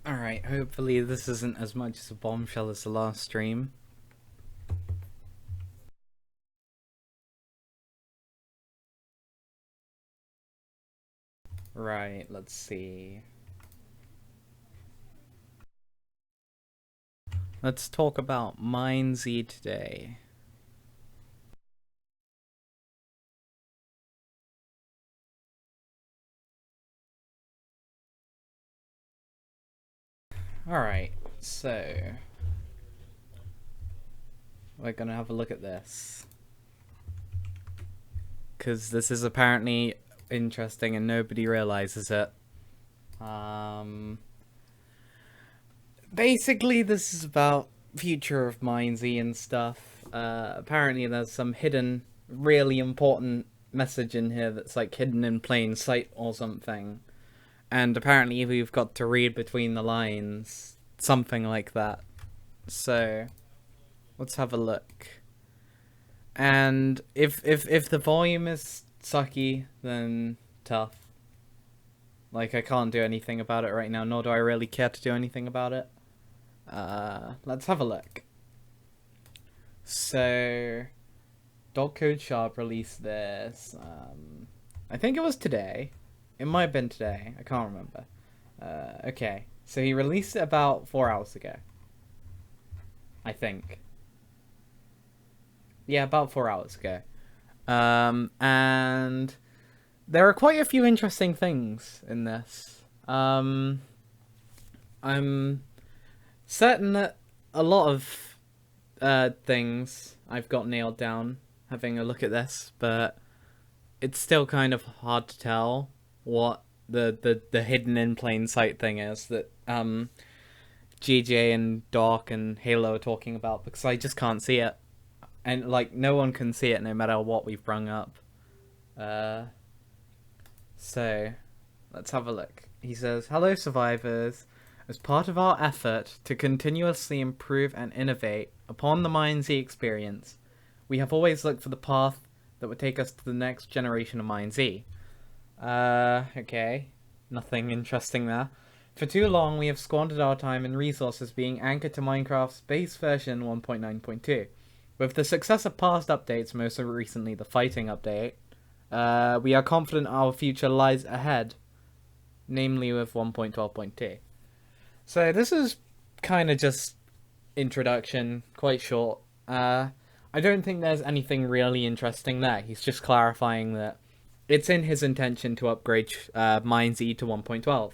Alright, hopefully this isn't as much as a bombshell as the last stream. Right, let's see. Let's talk about MineZ today. Alright, so we're gonna have a look at this. Because this is apparently interesting and nobody realizes it. Basically this is about future of MineZ and stuff. Apparently there's some hidden, really important message in here that's like hidden in plain sight or something. And apparently we've got to read between the lines, something like that. So let's have a look. And if the volume is sucky, then tough. Like, I can't do anything about it right now, nor do I really care to do anything about it. Let's have a look. So, Dog Code Sharp released this. I think it was today. It might have been today. I can't remember. Okay. So he released it about 4 hours ago. I think. Yeah, about 4 hours ago. And there are quite a few interesting things in this. I'm certain that a lot of things I've got nailed down having a look at this, but it's still kind of hard to tell what the hidden in plain sight thing is that GJ and Doc and Halo are talking about, because I just can't see it. And, like, no one can see it no matter what we've brung up. So, let's have a look. He says, "Hello, survivors. As part of our effort to continuously improve and innovate upon the MineZ experience, we have always looked for the path that would take us to the next generation of MineZ." Okay. Nothing interesting there. "For too long, we have squandered our time and resources being anchored to Minecraft's base version 1.9.2. With the success of past updates, most recently the fighting update, we are confident our future lies ahead, namely with 1.12.2. So this is kind of just introduction, quite short. I don't think there's anything really interesting there. He's just clarifying that it's in his intention to upgrade MineZ to 1.12.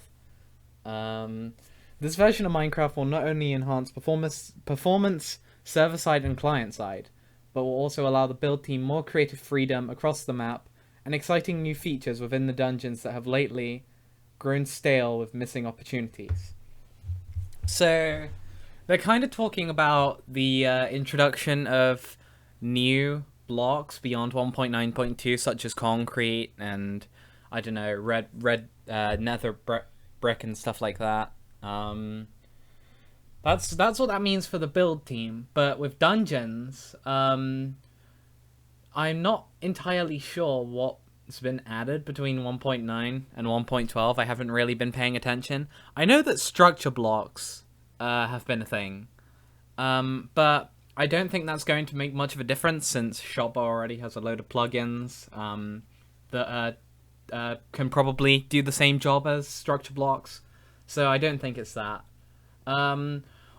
This version of Minecraft will not only enhance performance server-side and client-side, but will also allow the build team more creative freedom across the map and exciting new features within the dungeons that have lately grown stale with missing opportunities. So, they're kind of talking about the introduction of new blocks beyond 1.9.2, such as concrete and, I don't know, red nether brick and stuff like that. That's what that means for the build team. But with dungeons, I'm not entirely sure what's been added between 1.9 and 1.12. I haven't really been paying attention. I know that structure blocks have been a thing, but I don't think that's going to make much of a difference since Shop already has a load of plugins that can probably do the same job as structure blocks. So I don't think it's that.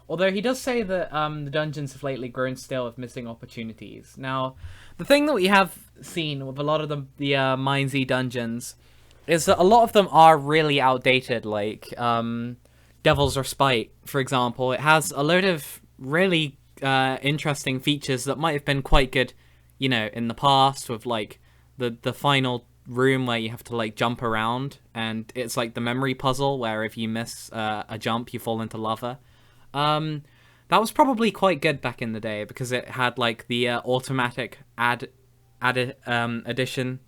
Although he does say that the dungeons have lately grown stale with missing opportunities. Now, the thing that we have seen with a lot of the MineZ dungeons is that a lot of them are really outdated, like Devil's Respite, for example. It has a load of really interesting features that might have been quite good, you know, in the past, with like the final room where you have to like jump around, and it's like the memory puzzle where if you miss a jump you fall into lava. That was probably quite good back in the day because it had like the automatic addition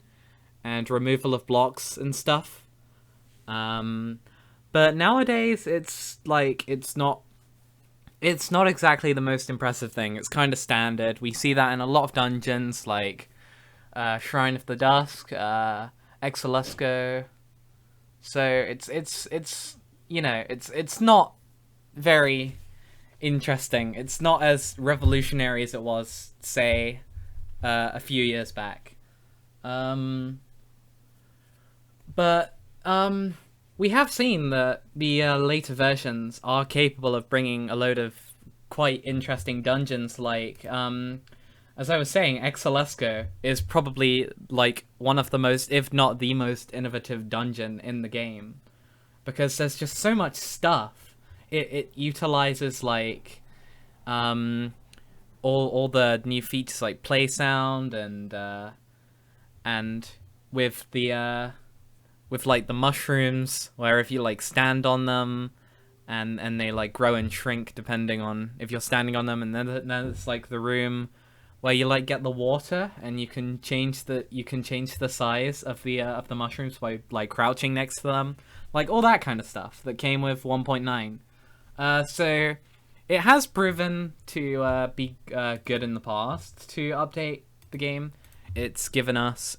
and removal of blocks and stuff. But nowadays it's like it's not exactly the most impressive thing. It's kind of standard. We see that in a lot of dungeons like Shrine of the Dusk, Exolusco. So it's you know, it's not very interesting. It's not as revolutionary as it was, say, a few years back. Um, but we have seen that the later versions are capable of bringing a load of quite interesting dungeons. Like, as I was saying, Exalesco is probably like one of the most, if not the most innovative dungeon in the game, because there's just so much stuff. It utilizes like all the new features like play sound and with the with like the mushrooms, where if you like stand on them and they like grow and shrink depending on if you're standing on them, and then it's like the room where you like get the water and you can change the size of the mushrooms by like crouching next to them, like all that kind of stuff that came with 1.9. So it has proven to be good in the past to update the game. It's given us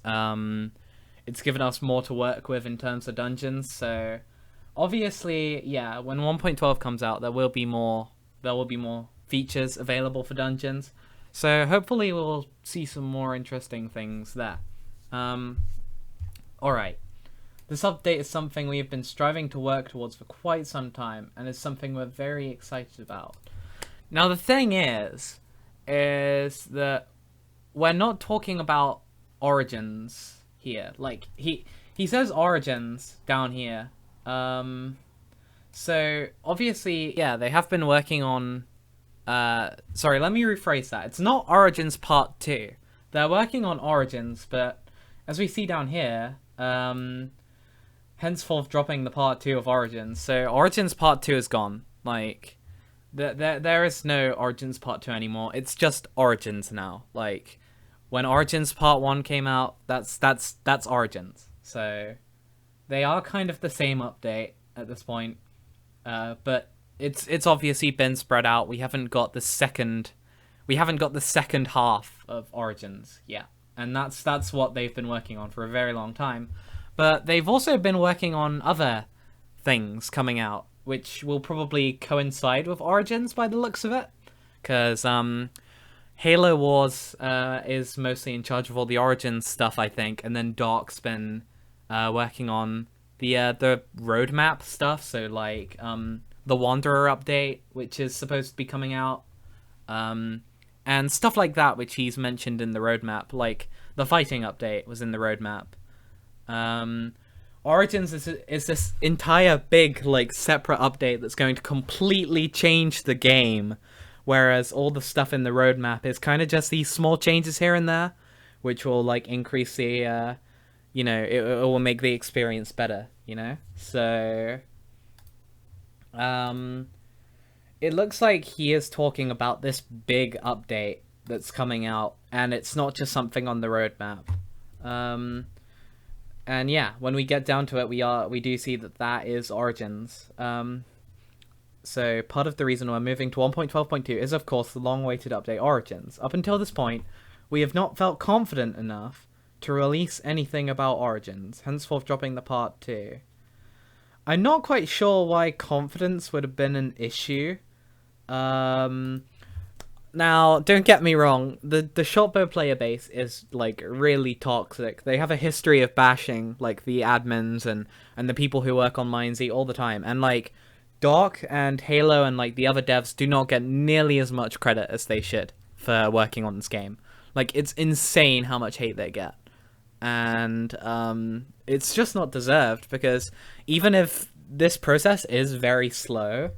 more to work with in terms of dungeons. So obviously, yeah, when 1.12 comes out, there will be more features available for dungeons. So hopefully we'll see some more interesting things there. Alright. This update is something we have been striving to work towards for quite some time, and is something we're very excited about. Now the thing is that we're not talking about Origins here. Like, he says Origins down here. So obviously, yeah, they have been working on sorry, let me rephrase that. It's not Origins Part 2. They're working on Origins, but as we see down here, henceforth dropping the Part 2 of Origins. So Origins Part 2 is gone. Like, there is no Origins Part 2 anymore. It's just Origins now. Like, when Origins Part 1 came out, that's Origins. So they are kind of the same update at this point. But it's obviously been spread out. We haven't got the second half of Origins yet. And that's what they've been working on for a very long time. But they've also been working on other things coming out, which will probably coincide with Origins by the looks of it. Because Halo Wars is mostly in charge of all the Origins stuff, I think. And then Dark's been working on the roadmap stuff. So, like, the Wanderer update, which is supposed to be coming out. And stuff like that, which he's mentioned in the roadmap. Like, the fighting update was in the roadmap. Origins is this entire big, like, separate update that's going to completely change the game, whereas all the stuff in the roadmap is kind of just these small changes here and there, which will, like, increase the, you know, it will make the experience better, you know? So, it looks like he is talking about this big update that's coming out, and it's not just something on the roadmap. And yeah, when we get down to it, we do see that is Origins. So part of the reason we're moving to 1.12.2 is, of course, the long-awaited update Origins. Up until this point, we have not felt confident enough to release anything about Origins, henceforth dropping the Part 2. I'm not quite sure why confidence would have been an issue. Now, don't get me wrong, the Shotbow player base is, like, really toxic. They have a history of bashing, like, the admins and the people who work on MineZ all the time. And, like, Doc and Halo and, like, the other devs do not get nearly as much credit as they should for working on this game. Like, it's insane how much hate they get. And, it's just not deserved, because even if this process is very slow,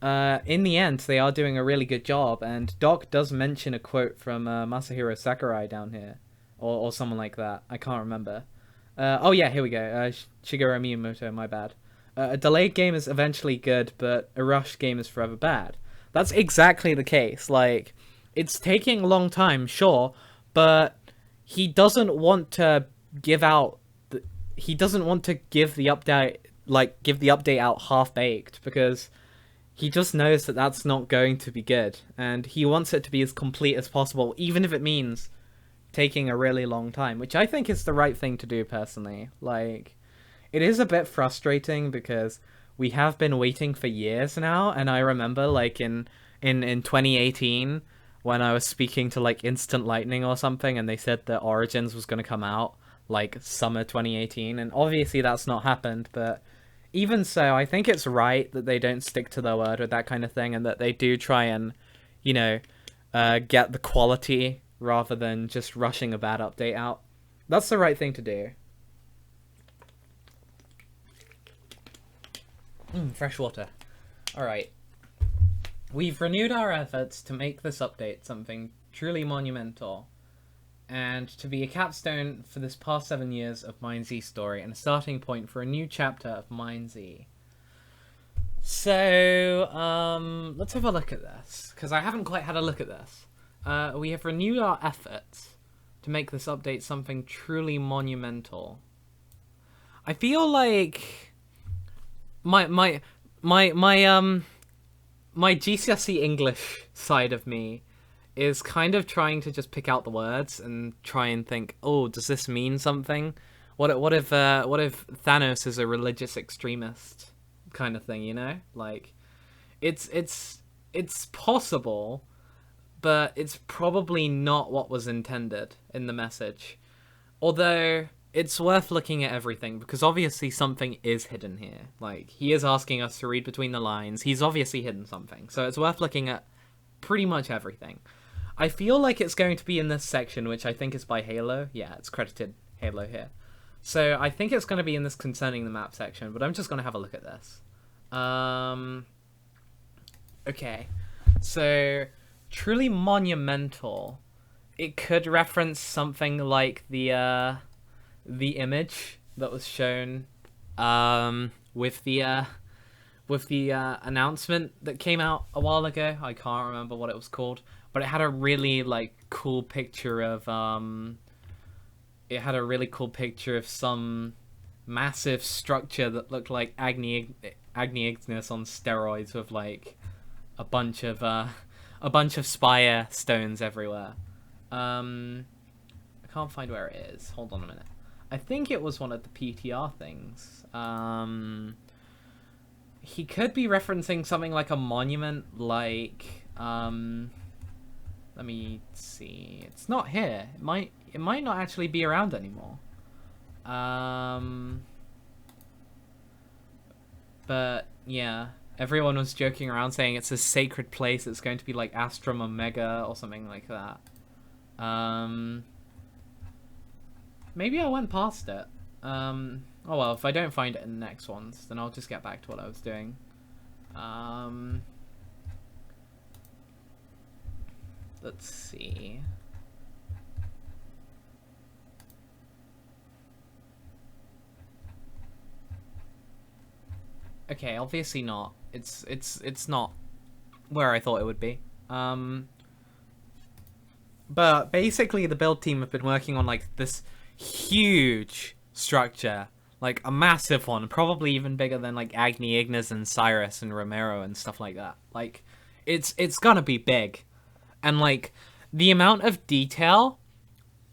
in the end, they are doing a really good job, and Doc does mention a quote from Masahiro Sakurai down here, or someone like that. I can't remember. Oh yeah, here we go. Shigeru Miyamoto, my bad. A delayed game is eventually good, but a rushed game is forever bad. That's exactly the case. Like, it's taking a long time, sure, but he doesn't want to give out. He doesn't want to give the update, like, give the update out half-baked, because he just knows that that's not going to be good, and he wants it to be as complete as possible, even if it means taking a really long time, which I think is the right thing to do, personally. Like, it is a bit frustrating, because we have been waiting for years now, and I remember like in 2018 when I was speaking to like Instant Lightning or something, and they said that Origins was going to come out like summer 2018, and obviously that's not happened, but even so, I think it's right that they don't stick to their word with that kind of thing, and that they do try and, you know, get the quality rather than just rushing a bad update out. That's the right thing to do. Fresh water. Alright. We've renewed our efforts to make this update something truly monumental, and to be a capstone for this past 7 years of MineZ story, and a starting point for a new chapter of MineZ. So, let's have a look at this, because I haven't quite had a look at this. We have renewed our efforts to make this update something truly monumental. I feel like my GCSE English side of me is kind of trying to just pick out the words and try and think, oh, does this mean something? What if Thanos is a religious extremist kind of thing, you know? Like, it's possible, but it's probably not what was intended in the message. Although it's worth looking at everything, because obviously something is hidden here. Like, he is asking us to read between the lines. He's obviously hidden something. So it's worth looking at pretty much everything. I feel like it's going to be in this section, which I think is by Halo. Yeah, it's credited Halo here. So I think it's going to be in this concerning the map section, but I'm just going to have a look at this. Okay. So, truly monumental. It could reference something like the image that was shown with the announcement that came out a while ago. I can't remember what it was called, but it had a really like cool picture of some massive structure that looked like Agni Ignis on steroids, with like a bunch of spire stones everywhere. I can't find where it is. Hold on a minute. I think it was one of the PTR things. He could be referencing something like a monument, like let me see. It's not here. It might not actually be around anymore. But yeah, everyone was joking around saying it's a sacred place. It's going to be like Astrum Omega or something like that. Maybe I went past it. Oh well, if I don't find it in the next ones, then I'll just get back to what I was doing. Let's see. Okay, obviously not. It's not where I thought it would be. But basically the build team have been working on like this huge structure, like a massive one, probably even bigger than like Agni Ignis and Cyrus and Romero and stuff like that. Like, it's gonna be big, and like the amount of detail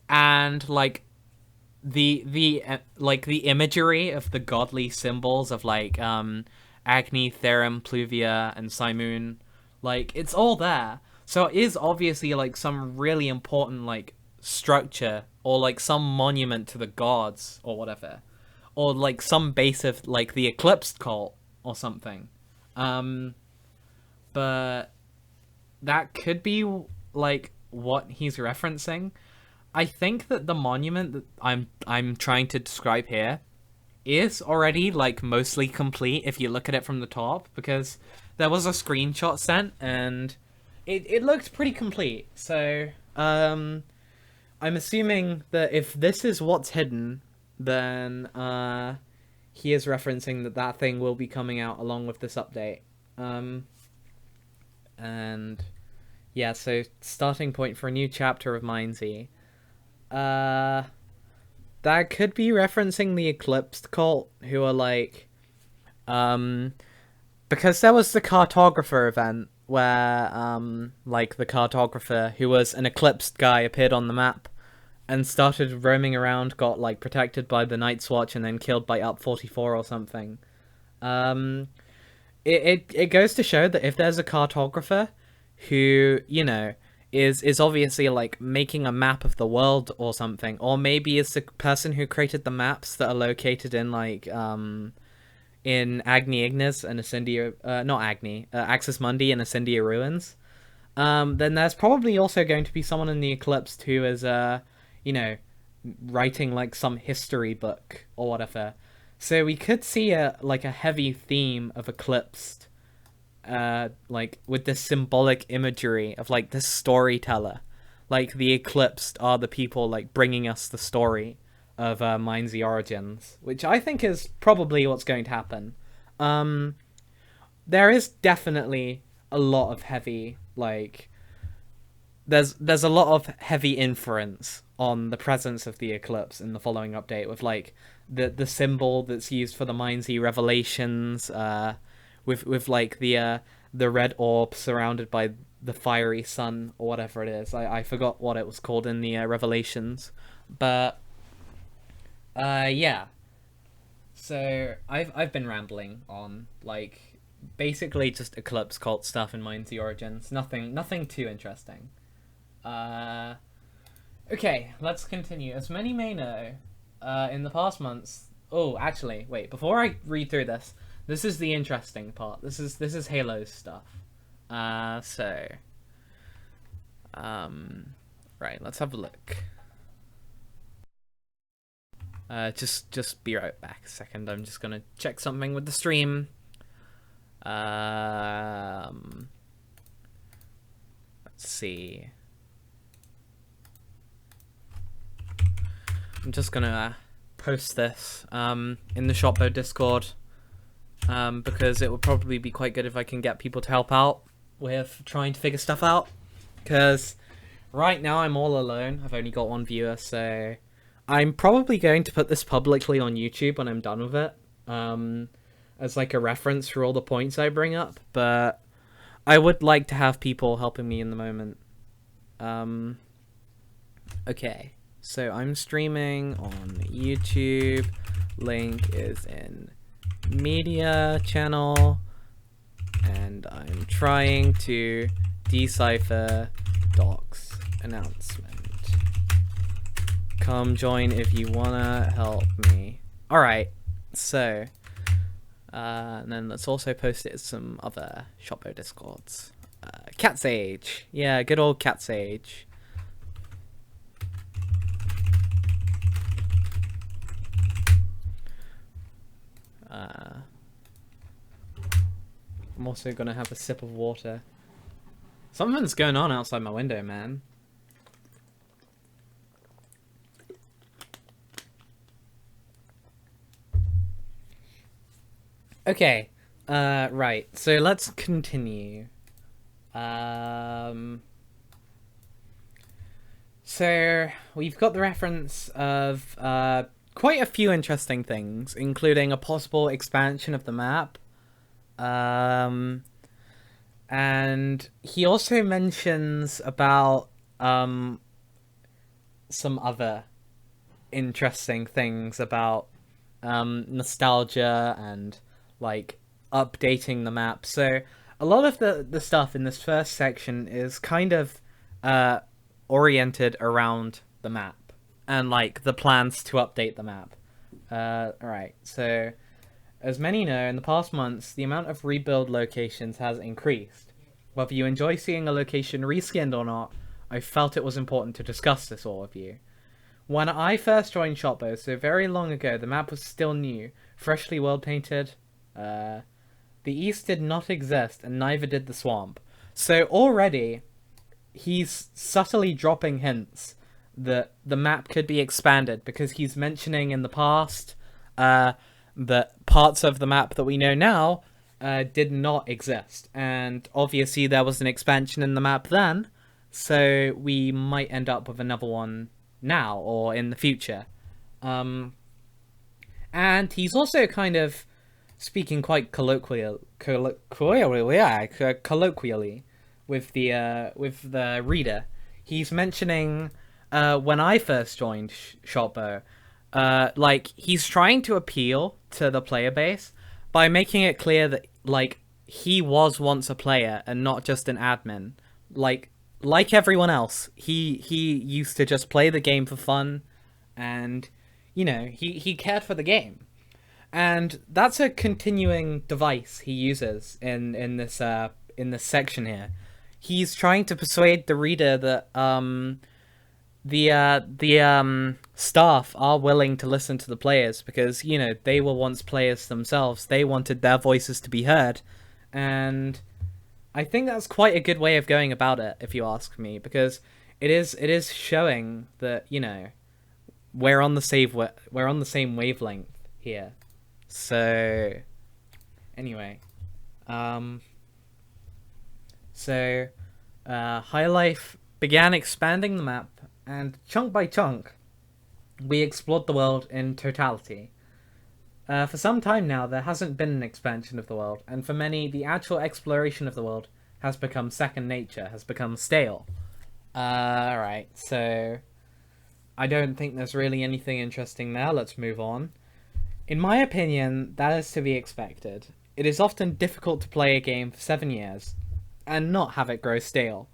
and like the imagery of the godly symbols of like Agni, Therum, Pluvia, and Simoon, like it's all there. So it is obviously like some really important like structure, or like some monument to the gods or whatever, or like some base of like the Eclipsed cult or something. But that could be like what he's referencing. I think that the monument that I'm trying to describe here is already like mostly complete if you look at it from the top, because there was a screenshot sent and it looked pretty complete. So I'm assuming that if this is what's hidden, then he is referencing that thing will be coming out along with this update. And yeah, so starting point for a new chapter of MineZ. That could be referencing the Eclipsed cult, who are like, because there was the cartographer event where like the cartographer, who was an Eclipsed guy, appeared on the map and started roaming around, got like protected by the Night's Watch and then killed by Up 44 or something. It goes to show that if there's a cartographer who, you know, is obviously like making a map of the world or something, or maybe it's the person who created the maps that are located in like in Agni Ignis and Ascendia, not Agni, Axis Mundi and Ascendia Ruins, then there's probably also going to be someone in the Eclipsed who is, you know, writing like some history book or whatever. So we could see a heavy theme of Eclipsed, like with this symbolic imagery of like this storyteller, like the Eclipsed are the people like bringing us the story of MineZ Origins, which I think is probably what's going to happen. There is definitely a lot of heavy like there's a lot of heavy inference on the presence of the eclipse in the following update with like the symbol that's used for the MineZ revelations, with like the red orb surrounded by the fiery sun or whatever it is. I forgot what it was called in the revelations, but yeah. So I've been rambling on like basically just Eclipse cult stuff in MineZ Origins. Nothing too interesting. Okay, let's continue. As many may know, in the past months. Oh, actually, wait. Before I read through this, this is the interesting part. This is Halo's stuff. Right. Let's have a look. Just be right back a second. I'm just gonna check something with the stream. Let's see. I'm just gonna post this in the Shopbo Discord, because it would probably be quite good if I can get people to help out with trying to figure stuff out. Because right now I'm all alone. I've only got one viewer, so I'm probably going to put this publicly on YouTube when I'm done with it, as like a reference for all the points I bring up. But I would like to have people helping me in the moment. Okay. So I'm streaming on YouTube. Link is in media channel. And I'm trying to decipher docs announcement. Come join if you wanna help me. Alright, so and then let's also post it in some other Shoppo Discords. Cat's Age. Yeah, good old Cat's Age. I'm also gonna have a sip of water. Something's going on outside my window, man. Okay, right, so let's continue. So we've got the reference of quite a few interesting things, including a possible expansion of the map. And he also mentions about some other interesting things about nostalgia and like updating the map. So a lot of the stuff in this first section is kind of oriented around the map and like the plans to update the map. Alright, so as many know, in the past months, the amount of rebuild locations has increased. Whether you enjoy seeing a location reskinned or not, I felt it was important to discuss this all with you. When I first joined Shopbo, so very long ago, the map was still new, freshly world painted. The East did not exist, and neither did the Swamp. So already, he's subtly dropping hints that the map could be expanded, because he's mentioning in the past that parts of the map that we know now did not exist. And obviously there was an expansion in the map then, so we might end up with another one now or in the future. And he's also kind of speaking quite colloquially with the reader. He's mentioning when I first joined Shopbo, like he's trying to appeal to the player base by making it clear that like he was once a player and not just an admin. Like like everyone else, he used to just play the game for fun, and he cared for the game. And that's a continuing device he uses in this section here. He's trying to persuade the reader that the staff are willing to listen to the players because they were once players themselves. They wanted their voices to be heard, and I think that's quite a good way of going about it, if you ask me, because it is showing that we're on the same wavelength here. So anyway, High Life began expanding the map, and chunk by chunk, we explored the world in totality. For some time now, there hasn't been an expansion of the world, and for many, the actual exploration of the world has become second nature, has become stale. Alright, so I don't think there's really anything interesting there. Let's move on. In my opinion, that is to be expected. It is often difficult to play a game for 7 years and not have it grow stale.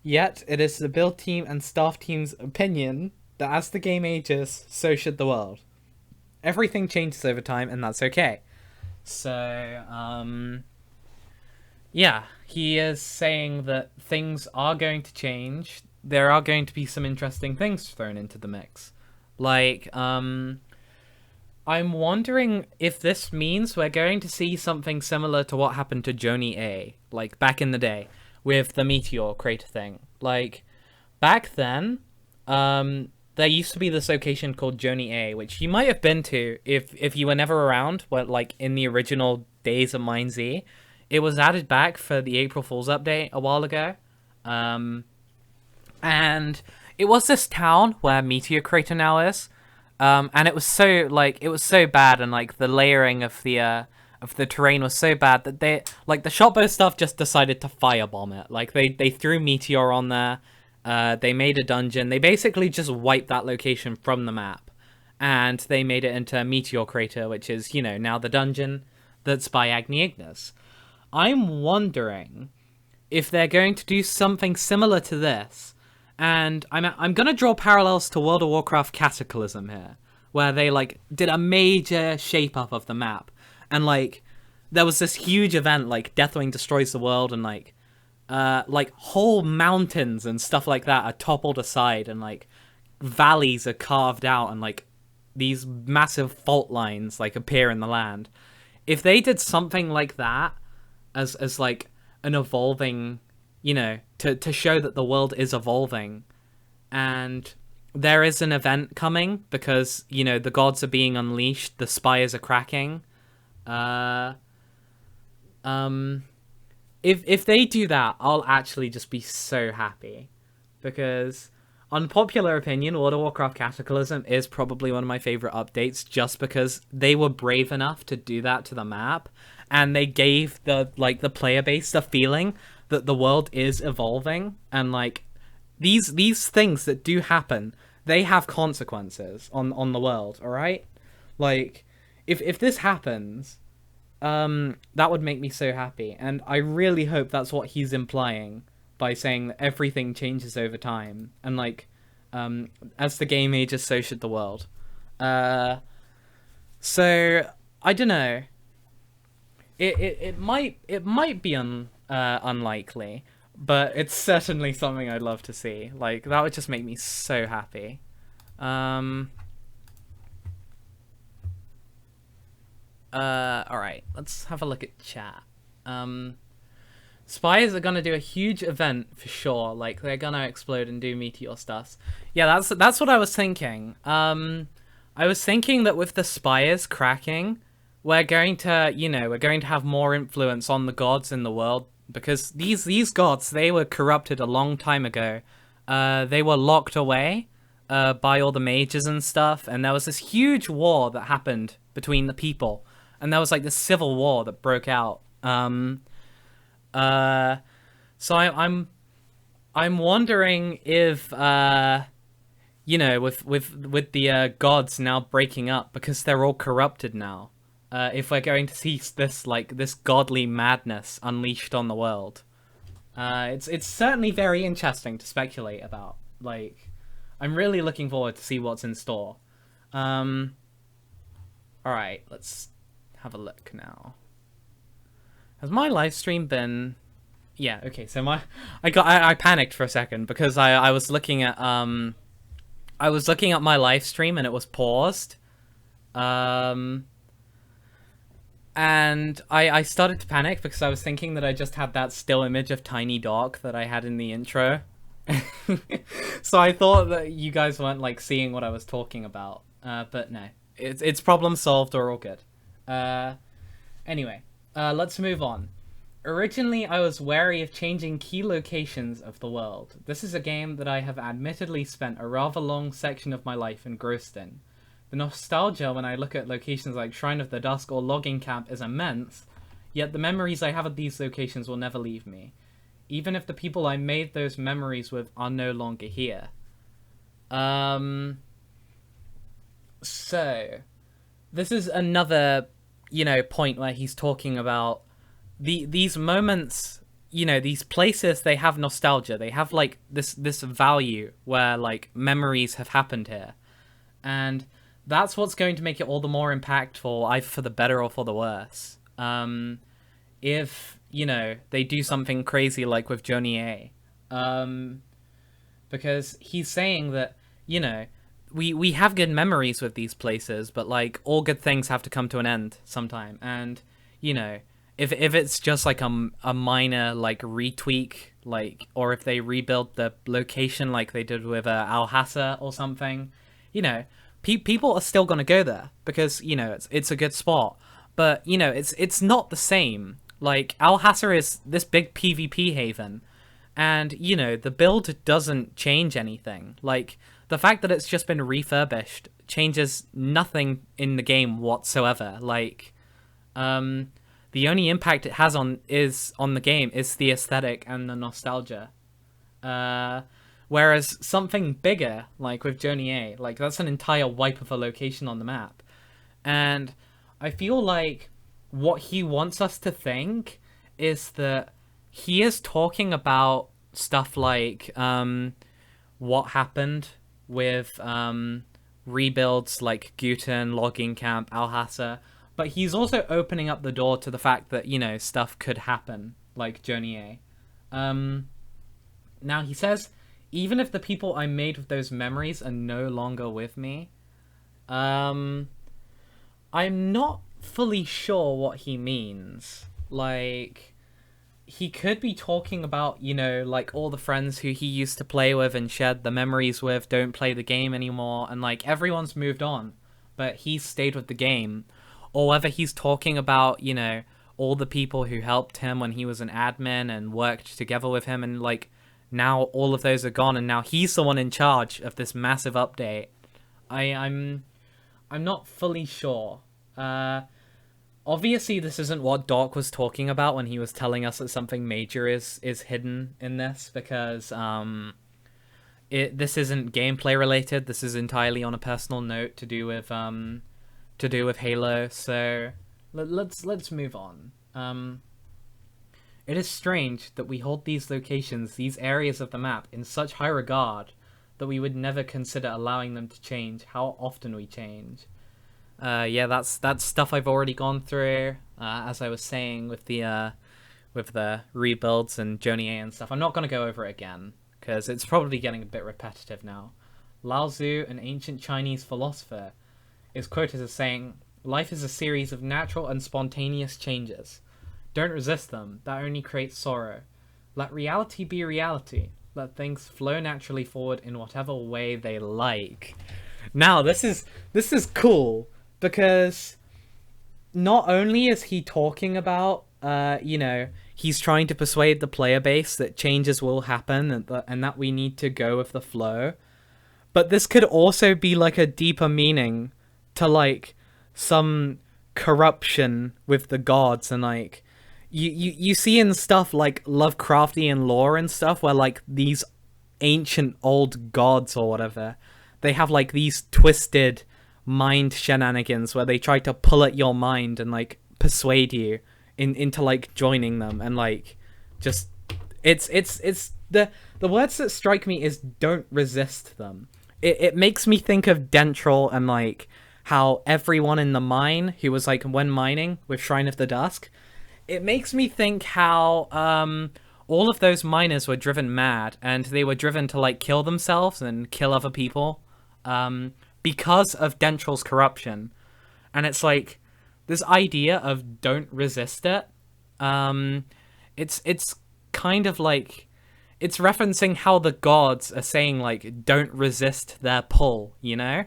Yet, it is the build team and staff team's opinion that as the game ages, so should the world. Everything changes over time, and that's okay. So, yeah, he is saying that things are going to change. There are going to be some interesting things thrown into the mix. Like, I'm wondering if this means we're going to see something similar to what happened to Joni A, like, back in the day, with the meteor crater thing. Like, back then, there used to be this location called Joni A, which you might have been to if you were never around, but like in the original days of MineZ. It was added back for the April Fool's update a while ago. And it was this town where Meteor Crater now is. And it was so bad, and like the layering of the terrain was so bad that they, like, the shotbow stuff just decided to firebomb it. Like they threw Meteor on there. They made a dungeon. They basically just wiped that location from the map, and they made it into Meteor Crater, which is, now the dungeon that's by Agni Ignis. I'm wondering if they're going to do something similar to this, and I'm gonna draw parallels to World of Warcraft Cataclysm here, where they like did a major shape up of the map, and like there was this huge event like Deathwing destroys the world, and like whole mountains and stuff like that are toppled aside, and like valleys are carved out, and like these massive fault lines like appear in the land. If they did something like that as like an evolving, to show that the world is evolving, and there is an event coming because the gods are being unleashed, the spires are cracking. If they do that, I'll actually just be so happy, because unpopular opinion, World of Warcraft Cataclysm is probably one of my favorite updates, just because they were brave enough to do that to the map, and they gave the player base the feeling that the world is evolving, and like these things that do happen, they have consequences on the world. All right, like if this happens, that would make me so happy, and I really hope that's what he's implying by saying that everything changes over time, and like as the game ages, so should the world. So I don't know. It might be unlikely, but it's certainly something I'd love to see. Like, that would just make me so happy. Alright, let's have a look at chat. Spires are gonna do a huge event for sure. Like, they're gonna explode and do meteor stuff. Yeah, that's what I was thinking. I was thinking that with the spires cracking, we're going to have more influence on the gods in the world, because these gods, they were corrupted a long time ago. They were locked away by all the mages and stuff, and there was this huge war that happened between the people, and there was like this civil war that broke out. So I'm wondering if with the gods now breaking up because they're all corrupted now, if we're going to see this like this godly madness unleashed on the world. It's certainly very interesting to speculate about. Like, I'm really looking forward to see what's in store. All right, let's have a look now. Has my live stream been? Yeah, okay. So I panicked for a second because I was looking at my live stream and it was paused. And I started to panic because I was thinking that I just had that still image of Tiny Doc that I had in the intro. So I thought that you guys weren't like seeing what I was talking about. But no, it's problem solved, or all good. Anyway, let's move on. Originally, I was wary of changing key locations of the world. This is a game that I have admittedly spent a rather long section of my life engrossed in. The nostalgia when I look at locations like Shrine of the Dusk or Logging Camp is immense, yet the memories I have of these locations will never leave me, even if the people I made those memories with are no longer here. So, this is another, point where he's talking about these moments, these places, they have nostalgia. They have, like, this value where, like, memories have happened here. And that's what's going to make it all the more impactful, either for the better or for the worse. If, they do something crazy like with Johnny A. Because he's saying that, we have good memories with these places, but, like, all good things have to come to an end sometime. And, if it's just, like, a minor, like, retweak, like, or if they rebuild the location like they did with Al-Hassa or something, people are still going to go there because, it's a good spot. But, it's not the same. Like, Al-Hassa is this big PvP haven. And, the build doesn't change anything. Like, the fact that it's just been refurbished changes nothing in the game whatsoever. Like, the only impact it has on the game is the aesthetic and the nostalgia. Whereas something bigger, like with Journey A, like that's an entire wipe of a location on the map. And I feel like what he wants us to think is that he is talking about stuff like what happened with rebuilds like Guten, Logging Camp, Al-Hassa, but he's also opening up the door to the fact that, stuff could happen, like Journey A. Now he says, even if the people I made with those memories are no longer with me, I'm not fully sure what he means. Like, he could be talking about, like all the friends who he used to play with and shared the memories with don't play the game anymore, and like everyone's moved on, but he's stayed with the game. Or whether he's talking about, all the people who helped him when he was an admin and worked together with him, and like now all of those are gone and now he's the one in charge of this massive update. I'm not fully sure. Obviously this isn't what Doc was talking about when he was telling us that something major is hidden in this, because this isn't gameplay related. This is entirely on a personal note to do with Halo. So let's move on. It is strange that we hold these locations, these areas of the map, in such high regard that we would never consider allowing them to change. How often we change. Yeah, that's stuff I've already gone through. As I was saying with the rebuilds and Journey A and stuff. I'm not going to go over it again because it's probably getting a bit repetitive now. Lao Tzu, an ancient Chinese philosopher, is quoted as saying, "Life is a series of natural and spontaneous changes. Don't resist them, that only creates sorrow. Let reality be reality. Let things flow naturally forward in whatever way they like." Now, this is cool, because not only is he talking about, he's trying to persuade the player base that changes will happen and that we need to go with the flow, but this could also be like a deeper meaning to like some corruption with the gods, and like you see in stuff like Lovecraftian lore and stuff where like these ancient old gods or whatever, they have like these twisted mind shenanigans where they try to pull at your mind and like persuade you into like joining them, and like just it's the words that strike me is don't resist them. It makes me think of Dentral and like how everyone in the mine who was like when mining with Shrine of the Dusk, it makes me think how all of those miners were driven mad, and they were driven to like kill themselves and kill other people because of Dentral's corruption. And it's like this idea of don't resist it. It's kind of like it's referencing how the gods are saying like don't resist their pull, you know?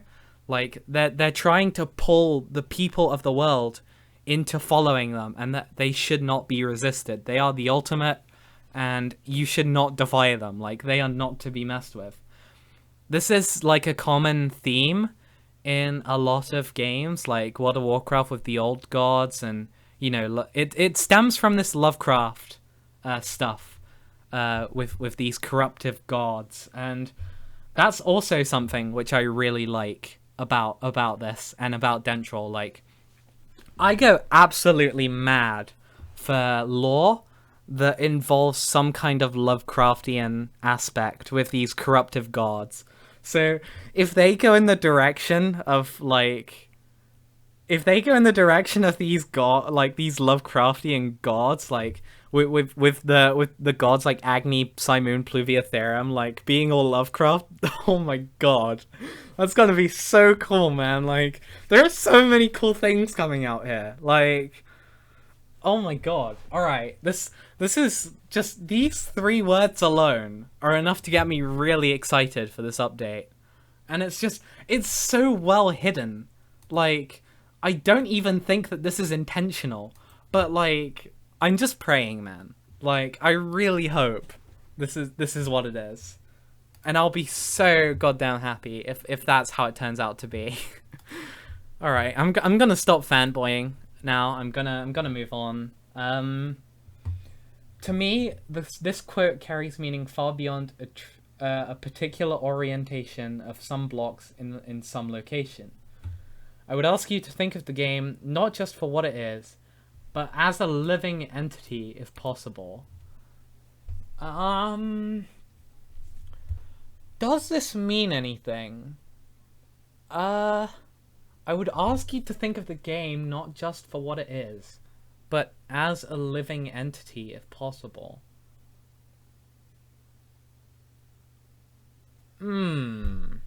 Like they're trying to pull the people of the world into following them, and that they should not be resisted. They are the ultimate, and you should not defy them. Like they are not to be messed with. This is like a common theme in a lot of games, like World of Warcraft with the old gods, and you know, it stems from this Lovecraft stuff with these corruptive gods, and that's also something which I really like about this and about Dentral. Like, I go absolutely mad for lore that involves some kind of Lovecraftian aspect with these corruptive gods. So if they go in the direction of like, if they go in the direction of these these Lovecraftian gods, like with the gods like Agni, Simoon, Pluvia, Therum, like being all Lovecraft, oh my god, that's gonna be so cool, man. Like there are so many cool things coming out here. Like, oh my god. All right, this is just these 3 words alone are enough to get me really excited for this update. And it's so well hidden. Like, I don't even think that this is intentional, but like I'm just praying, man. Like I really hope this is what it is. And I'll be so goddamn happy if that's how it turns out to be. All right, I'm going to stop fanboying now. I'm going to move on. To me, this quote carries meaning far beyond a particular orientation of some blocks in some location. I would ask you to think of the game not just for what it is, but as a living entity, if possible. Does this mean anything? I would ask you to think of the game not just for what it is, but as a living entity, if possible. Do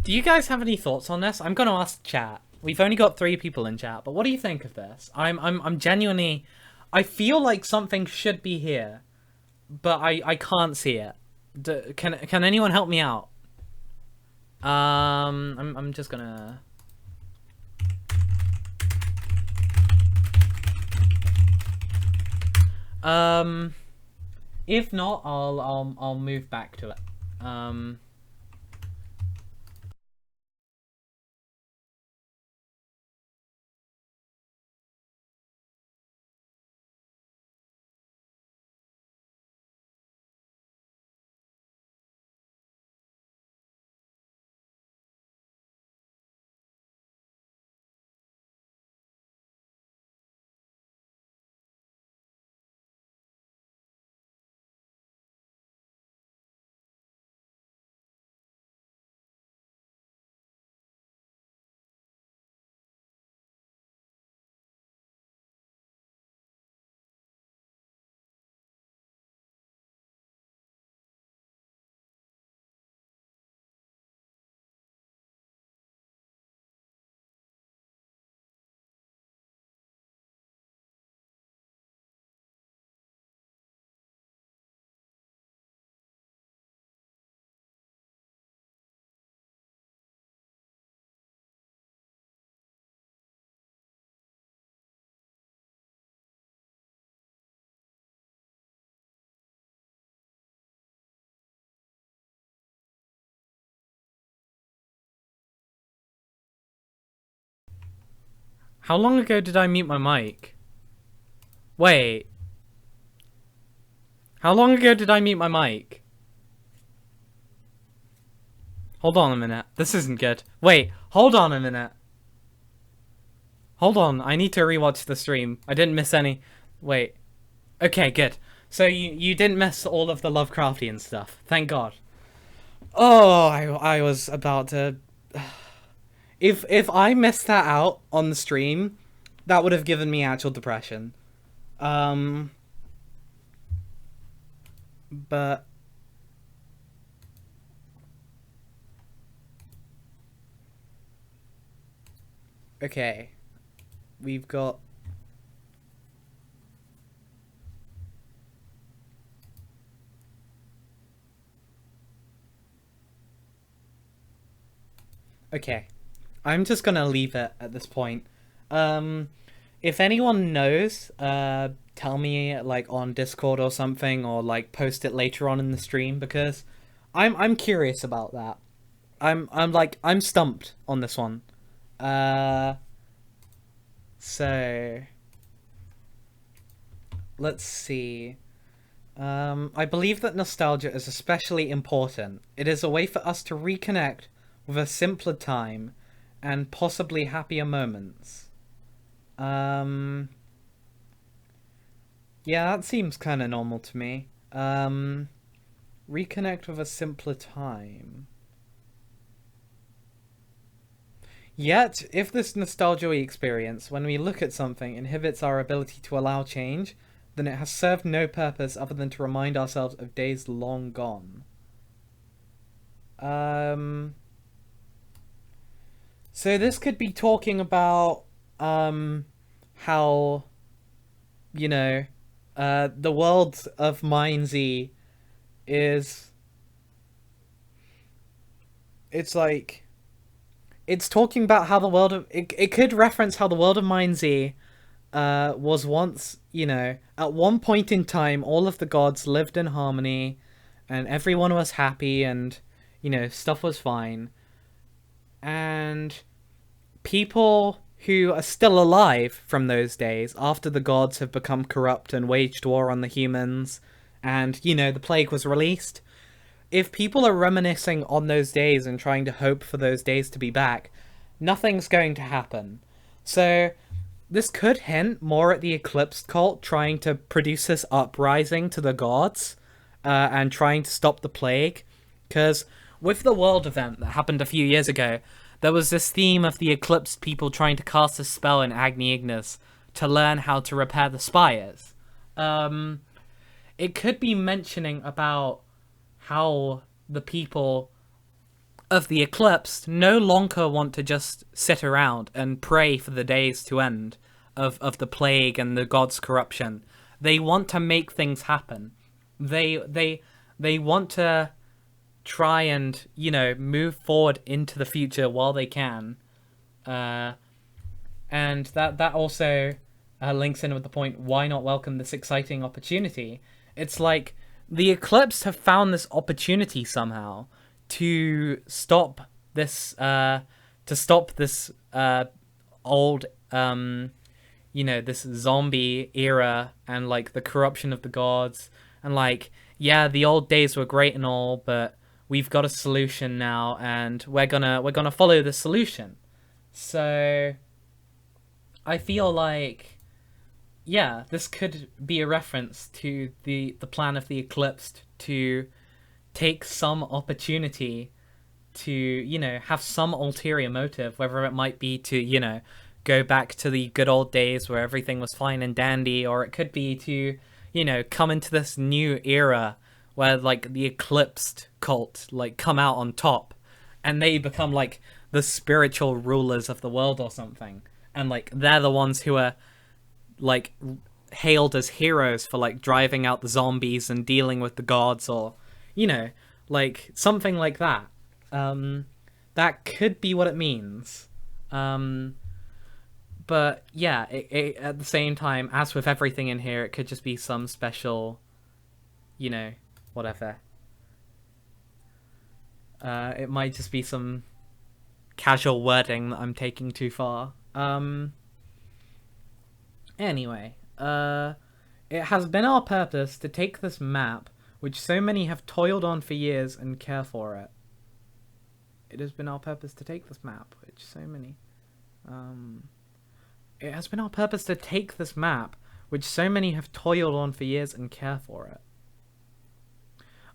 you guys have any thoughts on this? I'm gonna ask chat. We've only got 3 people in chat, but what do you think of this? I'm genuinely, I feel like something should be here, but I can't see it. Can anyone help me out? I'm just gonna. If not, I'll move back to it. How long ago did I mute my mic? Wait. How long ago did I mute my mic? Hold on a minute. This isn't good. Wait, hold on a minute. Hold on, I need to rewatch the stream. I didn't miss any. Wait. Okay, good. So you didn't miss all of the Lovecraftian stuff. Thank God. Oh, I was about to. If I missed that out on the stream, that would have given me actual depression. But okay, we've got. Okay, I'm just gonna leave it at this point. If anyone knows, tell me like on Discord or something, or like post it later on in the stream, because I'm curious about that. I'm stumped on this one. So let's see. I believe that nostalgia is especially important. It is a way for us to reconnect with a simpler time and possibly happier moments. Yeah, that seems kind of normal to me. Reconnect with a simpler time. Yet, if this nostalgia we experience when we look at something inhibits our ability to allow change, then it has served no purpose other than to remind ourselves of days long gone. So this could be talking about how, you know, the world of MineZ is, it's like, it's talking about how the world of, it could reference how the world of MineZ was once, you know, at one point in time, all of the gods lived in harmony, and everyone was happy, and, you know, stuff was fine. And people who are still alive from those days, after the gods have become corrupt and waged war on the humans, and, you know, the plague was released, if people are reminiscing on those days and trying to hope for those days to be back, nothing's going to happen. So this could hint more at the Eclipsed cult trying to produce this uprising to the gods, and trying to stop the plague. Because with the world event that happened a few years ago, there was this theme of the Eclipsed people trying to cast a spell in Agni Ignis to learn how to repair the spires. It could be mentioning about how the people of the Eclipsed no longer want to just sit around and pray for the days to end of the plague and the gods' corruption. They want to make things happen. They want to try and, you know, move forward into the future while they can. And that also links in with the point, why not welcome this exciting opportunity? It's like the Eclipsed have found this opportunity somehow to stop this old you know, this zombie era and like the corruption of the gods, and like, yeah, the old days were great and all, but we've got a solution now, and we're gonna follow the solution. So I feel like, yeah, this could be a reference to the plan of the Eclipsed to take some opportunity to, you know, have some ulterior motive, whether it might be to, you know, go back to the good old days where everything was fine and dandy, or it could be to, you know, come into this new era where, like, the Eclipsed cult, like, come out on top, and they become, like, the spiritual rulers of the world or something, and, like, they're the ones who are, like, hailed as heroes for, like, driving out the zombies and dealing with the gods, or, you know, like, something like that. That could be what it means. But yeah, it at the same time, as with everything in here, it could just be some special, you know, whatever. It might just be some casual wording that I'm taking too far. Anyway, it has been our purpose to take this map, which so many have toiled on for years, and care for it. it has been our purpose to take this map, which so many... It has been our purpose to take this map, which so many have toiled on for years and care for it.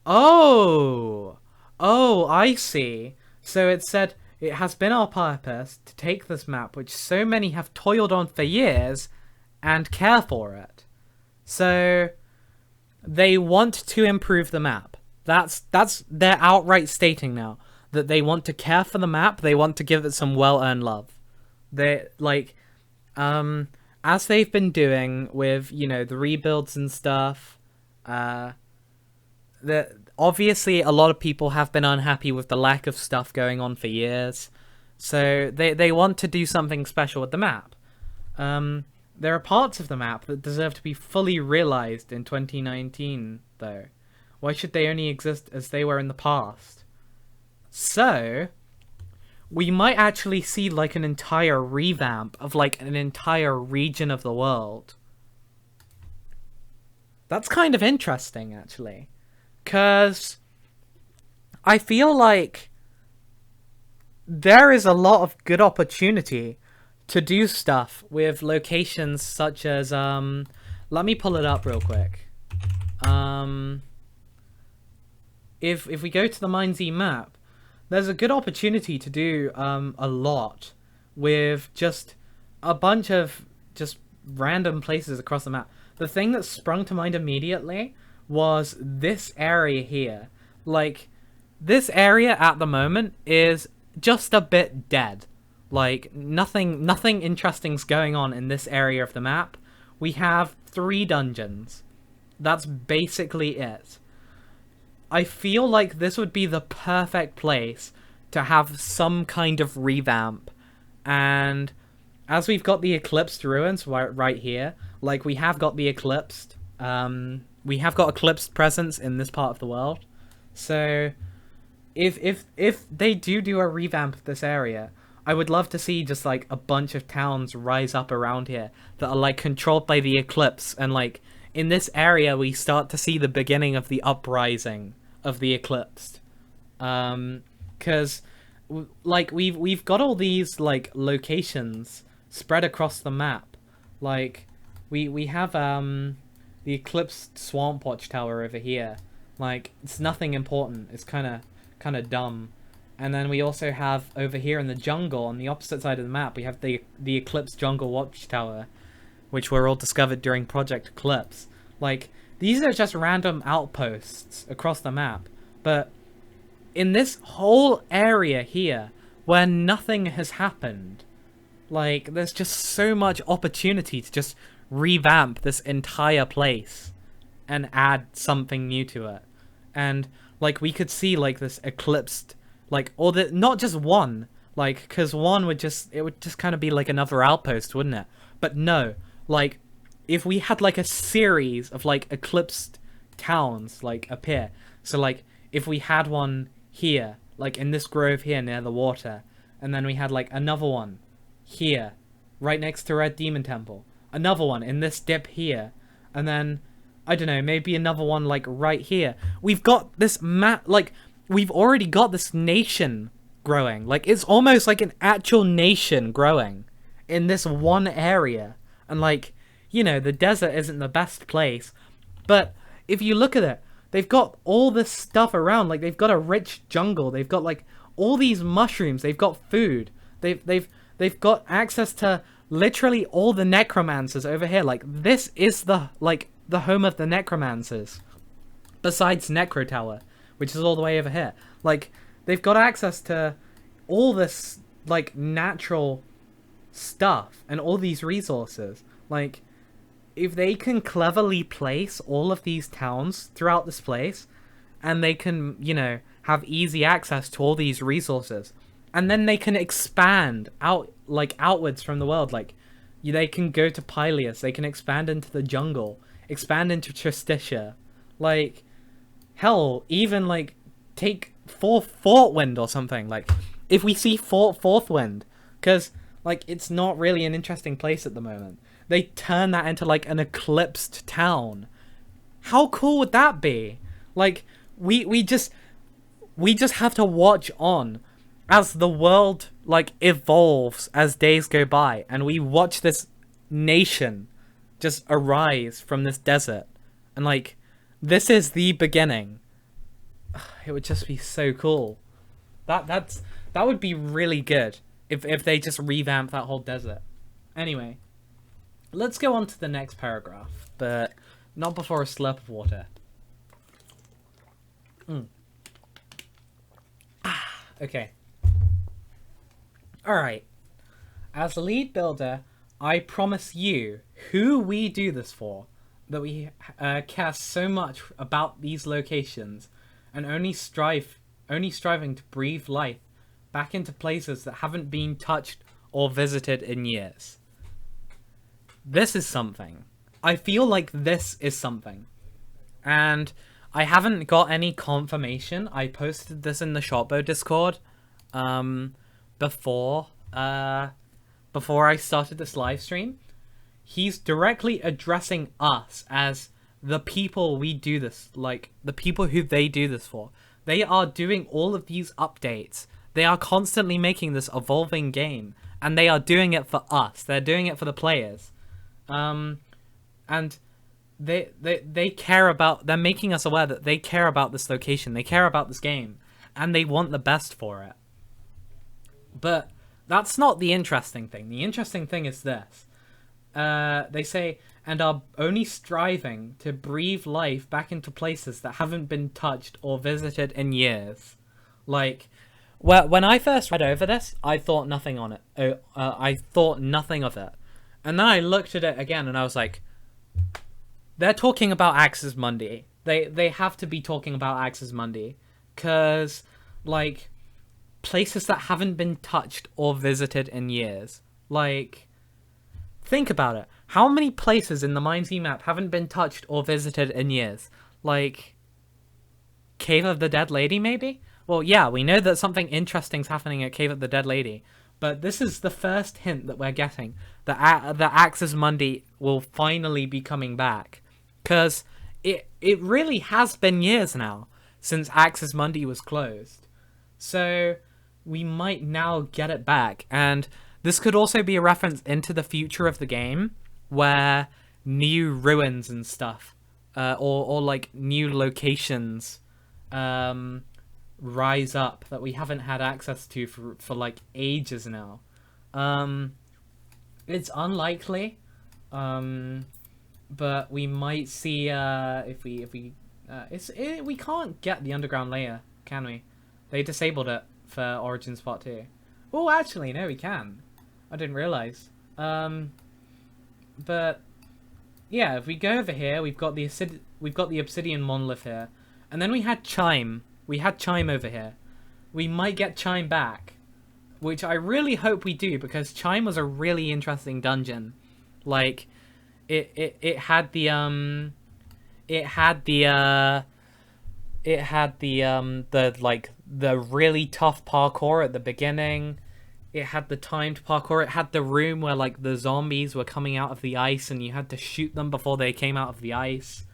Oh! Oh, I see. So it said, it has been our purpose to take this map, which so many have toiled on for years and care for it. So they want to improve the map. That's their outright stating now. That they want to care for the map, they want to give it some well-earned love. They, like, as they've been doing with, you know, the rebuilds and stuff, obviously a lot of people have been unhappy with the lack of stuff going on for years. So they want to do something special with the map. There are parts of the map that deserve to be fully realized in 2019, though. Why should they only exist as they were in the past? So, we might actually see, like, an entire revamp of, like, an entire region of the world. That's kind of interesting, actually. 'Cause I feel like there is a lot of good opportunity to do stuff with locations such as, let me pull it up real quick. If we go to the MineZ map, there's a good opportunity to do a lot with just a bunch of just random places across the map. The thing that sprung to mind immediately was this area here. Like, this area at the moment is just a bit dead. Like, nothing interesting's going on in this area of the map. We have 3 dungeons. That's basically it. I feel like this would be the perfect place to have some kind of revamp. And as we've got the Eclipsed Ruins right here, like, we have got the Eclipsed, we have got Eclipsed presence in this part of the world. So, if they do a revamp of this area, I would love to see just, like, a bunch of towns rise up around here that are, like, controlled by the Eclipse, and, like, in this area we start to see the beginning of the uprising of the Eclipsed. 'Cause, like, we've got all these, like, locations spread across the map. Like, we have, the Eclipsed Swamp Watchtower over here. Like, it's nothing important. It's kind of dumb. And then we also have over here in the jungle, on the opposite side of the map, we have the Eclipsed Jungle Watchtower, which were all discovered during Project Eclipse. Like, these are just random outposts across the map. But in this whole area here, where nothing has happened, like, there's just so much opportunity to just revamp this entire place and add something new to it. And, like, we could see, like, this Eclipsed, like, or not just one, like, because one would just kind of be like another outpost, wouldn't it? But no, like, if we had, like, a series of, like, Eclipsed towns, like, appear, so, like, if we had one here, like, in this grove here near the water, and then we had, like, another one here, right next to Red Demon Temple, another one in this dip here, and then, I don't know, maybe another one, like, right here. We've got this map, like, we've already got this nation growing. Like, it's almost like an actual nation growing in this one area. And, like, you know, the desert isn't the best place, but if you look at it, they've got all this stuff around. Like, they've got a rich jungle. They've got, like, all these mushrooms. They've got food. They've got access to literally all the necromancers over here. Like, this is the home of the necromancers, besides Necro Tower, which is all the way over here. Like, they've got access to all this, like, natural stuff and all these resources. Like, if they can cleverly place all of these towns throughout this place, and they can, you know, have easy access to all these resources, and then they can expand out, like, outwards from the world. Like, they can go to Pyleus, they can expand into the jungle, expand into Tristitia. Like, hell, even, like, take Fort Wind or something. Like, if we see Fourth Wind, because, like, it's not really an interesting place at the moment, they turn that into, like, an eclipsed town. How cool would that be? Like, we just have to watch on as the world like evolves as days go by, and we watch this nation just arise from this desert, and like this is the beginning. It would just be so cool. That would be really good if they just revamp that whole desert. Anyway, let's go on to the next paragraph, but not before a slurp of water. Okay. Alright. As lead builder, I promise you who we do this for, that we care so much about these locations, and only striving to breathe life back into places that haven't been touched or visited in years. This is something. I feel like this is something. And I haven't got any confirmation. I posted this in the Shotbow Discord before I started this live stream. He's directly addressing us as the people we do this, like the people who they do this for. They are doing all of these updates. They are constantly making this evolving game, and they are doing it for us. They're doing it for the players. And they care about, they're making us aware that they care about this location, they care about this game, and they want the best for it. But that's not the interesting thing. The interesting thing is this. They say, and are only striving to breathe life back into places that haven't been touched or visited in years. Like, well, when I first read over this, I thought nothing on it. I thought nothing of it. And then I looked at it again and I was like, they're talking about Axis Mundi. They have to be talking about Axis Mundi. Because, like, places that haven't been touched or visited in years. Like, think about it. How many places in the MineZ map haven't been touched or visited in years? Like, Cave of the Dead Lady, maybe? Well, yeah, we know that something interesting's happening at Cave of the Dead Lady. But this is the first hint that we're getting. That Axis Mundi will finally be coming back. Because it really has been years now since Axis Mundi was closed. So we might now get it back. And this could also be a reference into the future of the game, where new ruins and stuff, or like new locations rise up that we haven't had access to for like ages now. It's unlikely, but we might see if we we can't get the underground layer, can we? They disabled it for Origins Part 2. Oh, actually, no, we can. I didn't realize. But yeah, if we go over here, we've got the obsidian monolith here, and then we had Chime. We had Chime over here. We might get Chime back, which I really hope we do, because Chime was a really interesting dungeon. Like, it had the really tough parkour at the beginning. It had the timed parkour. It had the room where like the zombies were coming out of the ice and you had to shoot them before they came out of the ice.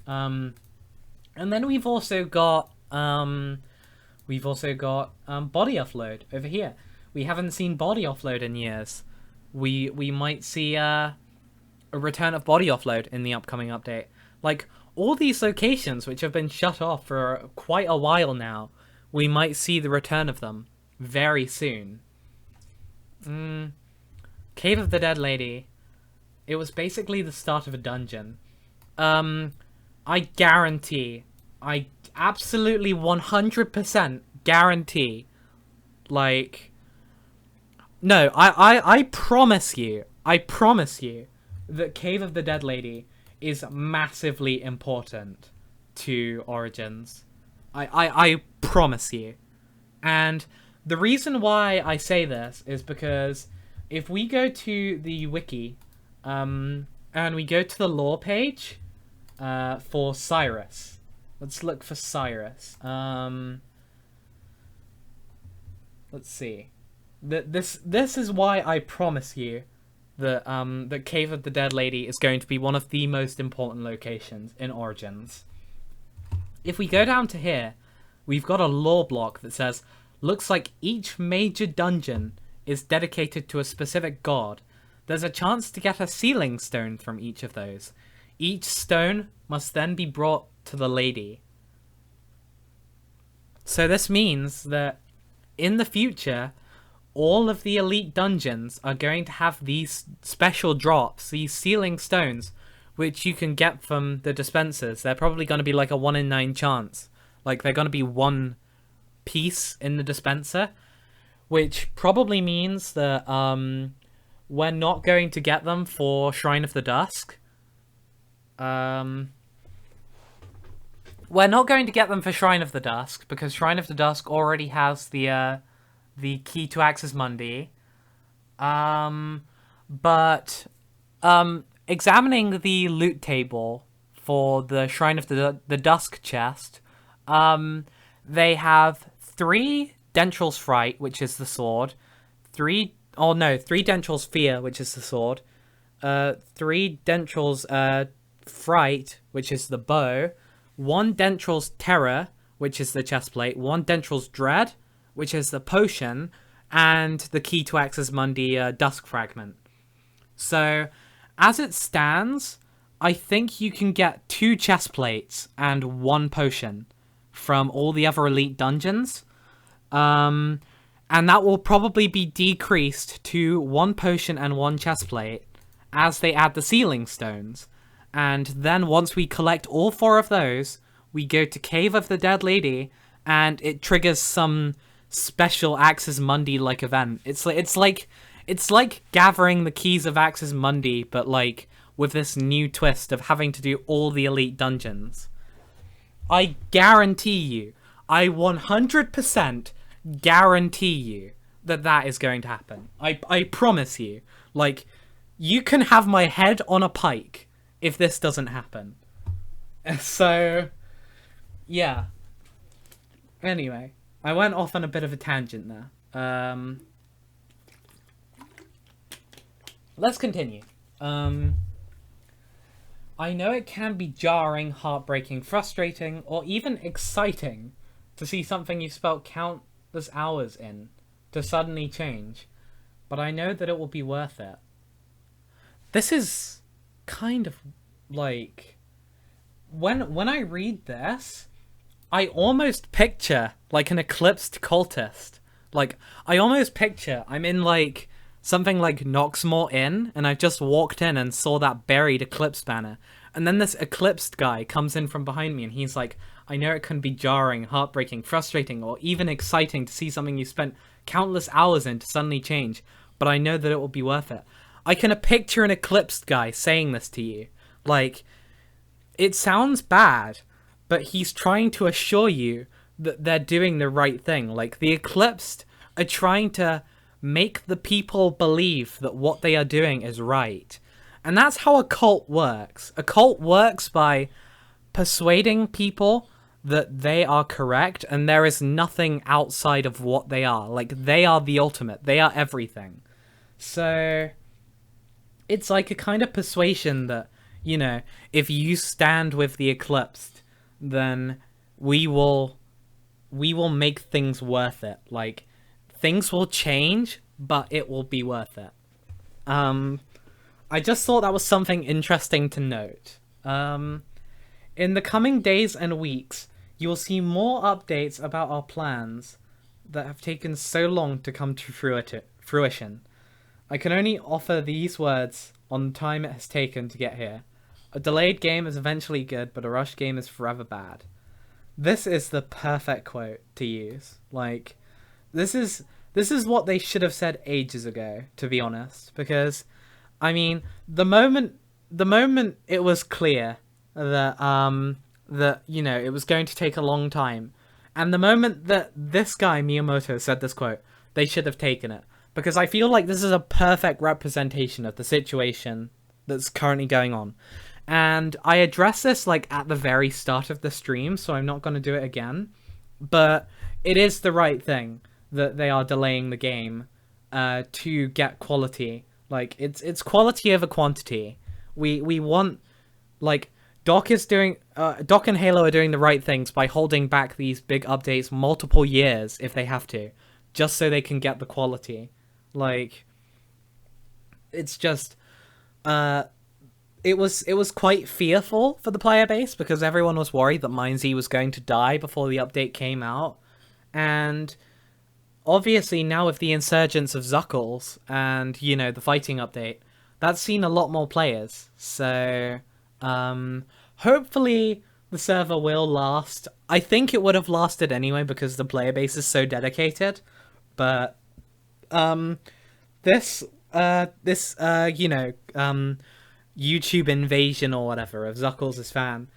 And then we've also got body offload over here. We haven't seen body offload in years. We might see a return of body offload in the upcoming update. Like, all these locations which have been shut off for quite a while now, we might see the return of them very soon. Cave of the Dead Lady. It was basically the start of a dungeon. I guarantee, I absolutely 100% guarantee, like, no, I promise you that Cave of the Dead Lady is massively important to Origins. I promise you. And the reason why I say this is because if we go to the wiki, and we go to the lore page, for Cyrus. Let's look for Cyrus. Let's see. This is why I promise you that that Cave of the Dead Lady is going to be one of the most important locations in Origins. If we go down to here, we've got a lore block that says looks like each major dungeon is dedicated to a specific god. There's a chance to get a sealing stone from each of those. Each stone must then be brought to the lady. So this means that in the future, all of the elite dungeons are going to have these special drops, these sealing stones, which you can get from the dispensers. They're probably going to be like a 1 in 9 chance. Like, they're going to be one piece in the dispenser, which probably means that we're not going to get them for Shrine of the Dusk. We're not going to get them for Shrine of the Dusk, because Shrine of the Dusk already has the key to Axis Mundi. But examining the loot table for the Shrine of the Dusk chest, they have 3 Dentral's Fright, which is the sword, 3 Dentral's Fear, which is the sword, 3 Dentral's Fright, which is the bow, 1 Dentral's Terror, which is the chestplate, 1 Dentral's Dread, which is the potion, and the key to Axis Mundi Dusk Fragment. So, as it stands, I think you can get 2 chestplates and 1 potion from all the other elite dungeons. And that will probably be decreased to 1 potion and 1 chestplate as they add the sealing stones. And then once we collect all 4 of those, we go to Cave of the Dead Lady, and it triggers some special Axis Mundi-like event. It's like gathering the keys of Axis Mundi, but like with this new twist of having to do all the elite dungeons. I guarantee you, I 100% guarantee you that is going to happen. I promise you. Like, you can have my head on a pike if this doesn't happen. So, yeah. Anyway, I went off on a bit of a tangent there. Let's continue. I know it can be jarring, heartbreaking, frustrating, or even exciting to see something you spent countless hours in to suddenly change, but I know that it will be worth it. This is kind of like... When I read this, I almost picture like an eclipsed cultist. Like, I almost picture I'm in like something like Noxmore Inn, and I've just walked in and saw that buried Eclipse banner. And then this eclipsed guy comes in from behind me, and he's like, I know it can be jarring, heartbreaking, frustrating, or even exciting to see something you spent countless hours in to suddenly change, but I know that it will be worth it. I can picture an eclipsed guy saying this to you. Like, it sounds bad, but he's trying to assure you that they're doing the right thing. Like, the eclipsed are trying to make the people believe that what they are doing is right. And that's how a cult works. A cult works by persuading people that they are correct and there is nothing outside of what they are. Like, they are the ultimate. They are everything. So, it's like a kind of persuasion that, you know, if you stand with the eclipsed, then we will make things worth it. Like, things will change, but it will be worth it. I just thought that was something interesting to note. In the coming days and weeks, you will see more updates about our plans that have taken so long to come to fruition. I can only offer these words on the time it has taken to get here. A delayed game is eventually good, but a rushed game is forever bad. This is the perfect quote to use. Like, this is what they should have said ages ago, to be honest. Because, I mean, the moment it was clear that you know, it was going to take a long time, and the moment that this guy Miyamoto said this quote, they should have taken it. Because I feel like this is a perfect representation of the situation that's currently going on. And I addressed this like at the very start of the stream, so I'm not going to do it again. But it is the right thing that they are delaying the game to get quality. Like, it's quality over quantity. We want, like, Doc and Halo are doing the right things by holding back these big updates multiple years if they have to, just so they can get the quality. Like, it's just, it was quite fearful for the player base because everyone was worried that MineZ was going to die before the update came out, and obviously now with the insurgence of Zuckles and the fighting update, that's seen a lot more players. So hopefully the server will last. I think it would have lasted anyway because the player base is so dedicated. But this YouTube invasion or whatever of Zuckles'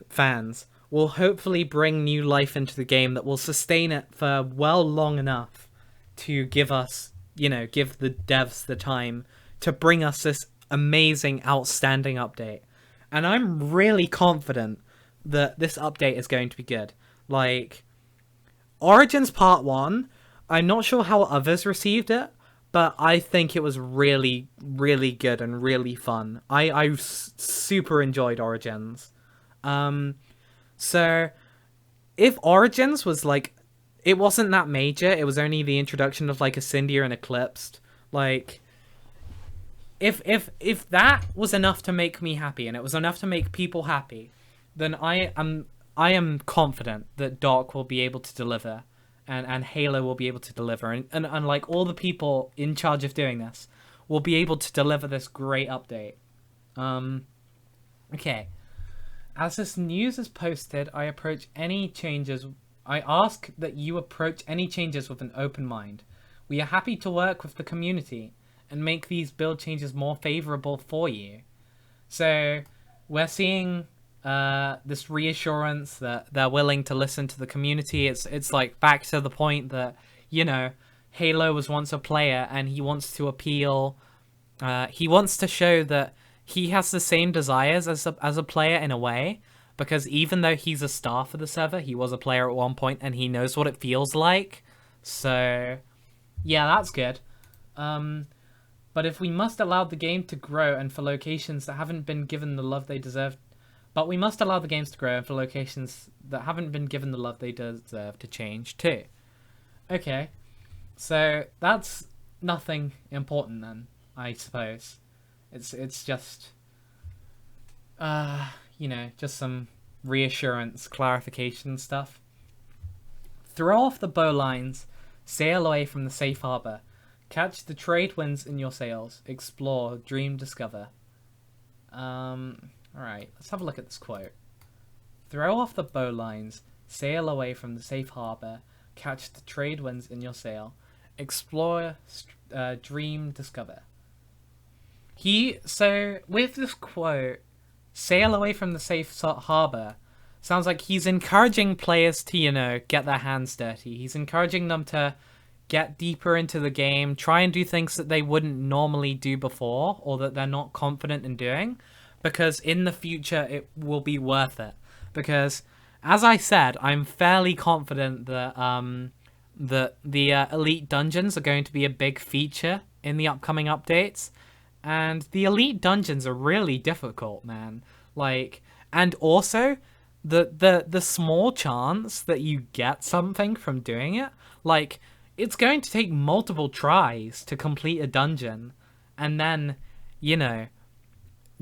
fans will hopefully bring new life into the game that will sustain it for long enough to give us, give the devs the time to bring us this amazing, outstanding update. And I'm really confident that this update is going to be good. Like, Origins Part 1, I'm not sure how others received it, but I think it was really, really good and really fun. I super enjoyed Origins. So, if Origins was, like, it wasn't that major, it was only the introduction of, like, Ascendia and Eclipsed, like, if that was enough to make me happy, and it was enough to make people happy, then I am confident that Doc will be able to deliver, and Halo will be able to deliver, and like, all the people in charge of doing this will be able to deliver this great update. Okay. As this news is posted, I ask that you approach any changes with an open mind. We are happy to work with the community and make these build changes more favorable for you. So we're seeing this reassurance that they're willing to listen to the community. It's like back to the point that, Halo was once a player and he wants to appeal. He wants to show that he has the same desires as a player in a way, because even though he's a star for the server, he was a player at one point and he knows what it feels like. So, yeah, that's good. But if we must allow the game to grow and for locations that haven't been given the love they deserve, to change too. Okay, so that's nothing important then, I suppose. It's just, just some reassurance, clarification stuff. Throw off the bowlines, sail away from the safe harbor, catch the trade winds in your sails, explore, dream, discover. Alright, let's have a look at this quote. Throw off the bowlines, sail away from the safe harbor, catch the trade winds in your sail, explore, dream, discover. So with this quote, sail away from the safe harbor, sounds like he's encouraging players to, get their hands dirty. He's encouraging them to get deeper into the game, try and do things that they wouldn't normally do before, or that they're not confident in doing, because in the future it will be worth it. Because, as I said, I'm fairly confident that the elite dungeons are going to be a big feature in the upcoming updates. And the elite dungeons are really difficult, man. Like, and also the small chance that you get something from doing it, like, it's going to take multiple tries to complete a dungeon and then,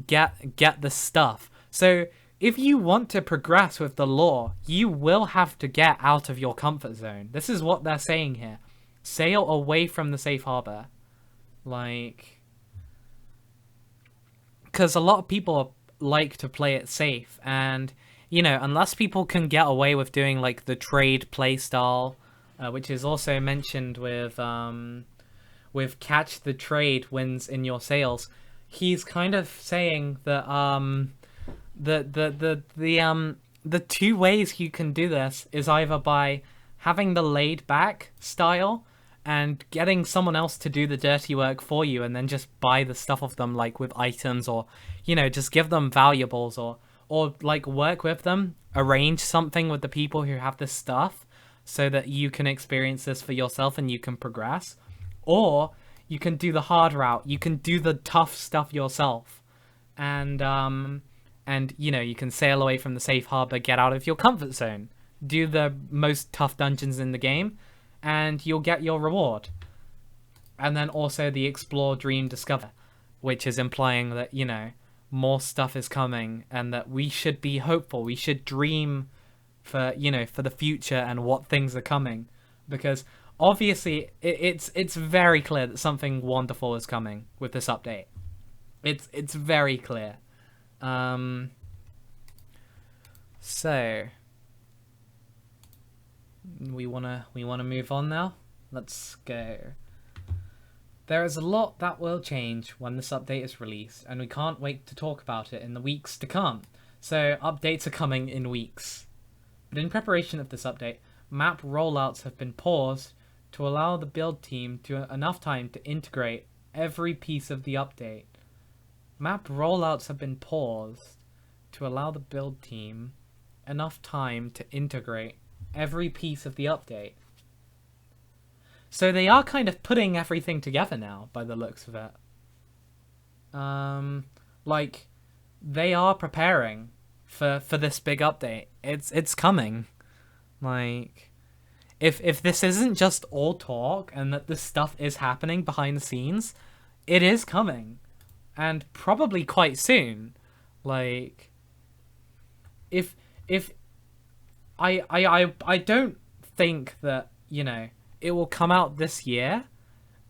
get the stuff. So if you want to progress with the lore, you will have to get out of your comfort zone. This is what they're saying here. Sail away from the safe harbor. Like, because a lot of people like to play it safe, and unless people can get away with doing like the trade playstyle, which is also mentioned with catch the trade wins in your sails, he's kind of saying that the two ways you can do this is either by having the laid back style and getting someone else to do the dirty work for you and then just buy the stuff off them, like with items, or just give them valuables, or like work with them, arrange something with the people who have this stuff so that you can experience this for yourself and you can progress. Or you can do the hard route, you can do the tough stuff yourself, and and you can sail away from the safe harbor, get out of your comfort zone, do the most tough dungeons in the game, and you'll get your reward. And then also the explore, dream, discover, which is implying that more stuff is coming, and that we should be hopeful. We should dream for for the future and what things are coming, because obviously it's very clear that something wonderful is coming with this update. It's very clear. So we wanna move on now. Let's go. There is a lot that will change when this update is released, and we can't wait to talk about it in the weeks to come. So updates are coming in weeks. But in preparation of this update, map rollouts have been paused to allow the build team enough time to integrate every piece of the update. Map rollouts have been paused to allow the build team enough time to integrate every piece of the update. So they are kind of putting everything together now, by the looks of it. Like, they are preparing for this big update. It's coming. Like, if this isn't just all talk and that this stuff is happening behind the scenes, it is coming, and probably quite soon. Like, if I don't think that it will come out this year,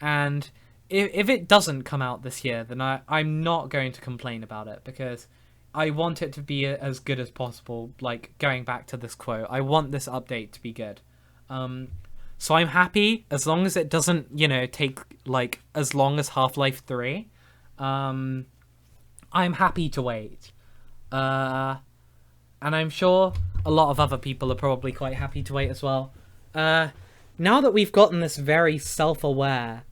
and if it doesn't come out this year, then I'm not going to complain about it, because I want it to be as good as possible. Like, going back to this quote, I want this update to be good. So I'm happy as long as it doesn't, take like as long as Half-Life 3. I'm happy to wait. And I'm sure a lot of other people are probably quite happy to wait as well. Now that we've gotten this very self-aware,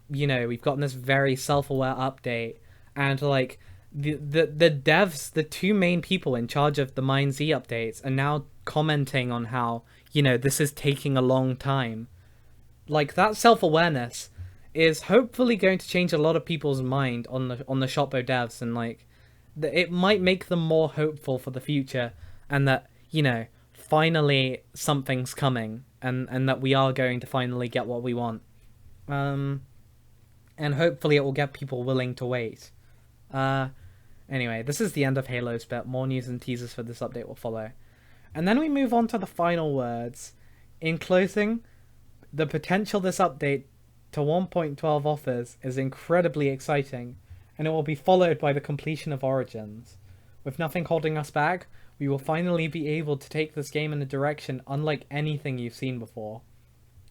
we've gotten this very self-aware update, and like the devs, the two main people in charge of the MineZ updates, are now commenting on how this is taking a long time. Like, that self-awareness is hopefully going to change a lot of people's mind on the Shopbo devs, and like it might make them more hopeful for the future, and that finally something's coming, and that we are going to finally get what we want. And hopefully it will get people willing to wait. Anyway, this is the end of Halo's bit. More news and teasers for this update will follow. And then we move on to the final words. In closing, the potential this update to 1.12 offers is incredibly exciting, and it will be followed by the completion of Origins. With nothing holding us back, we will finally be able to take this game in a direction unlike anything you've seen before.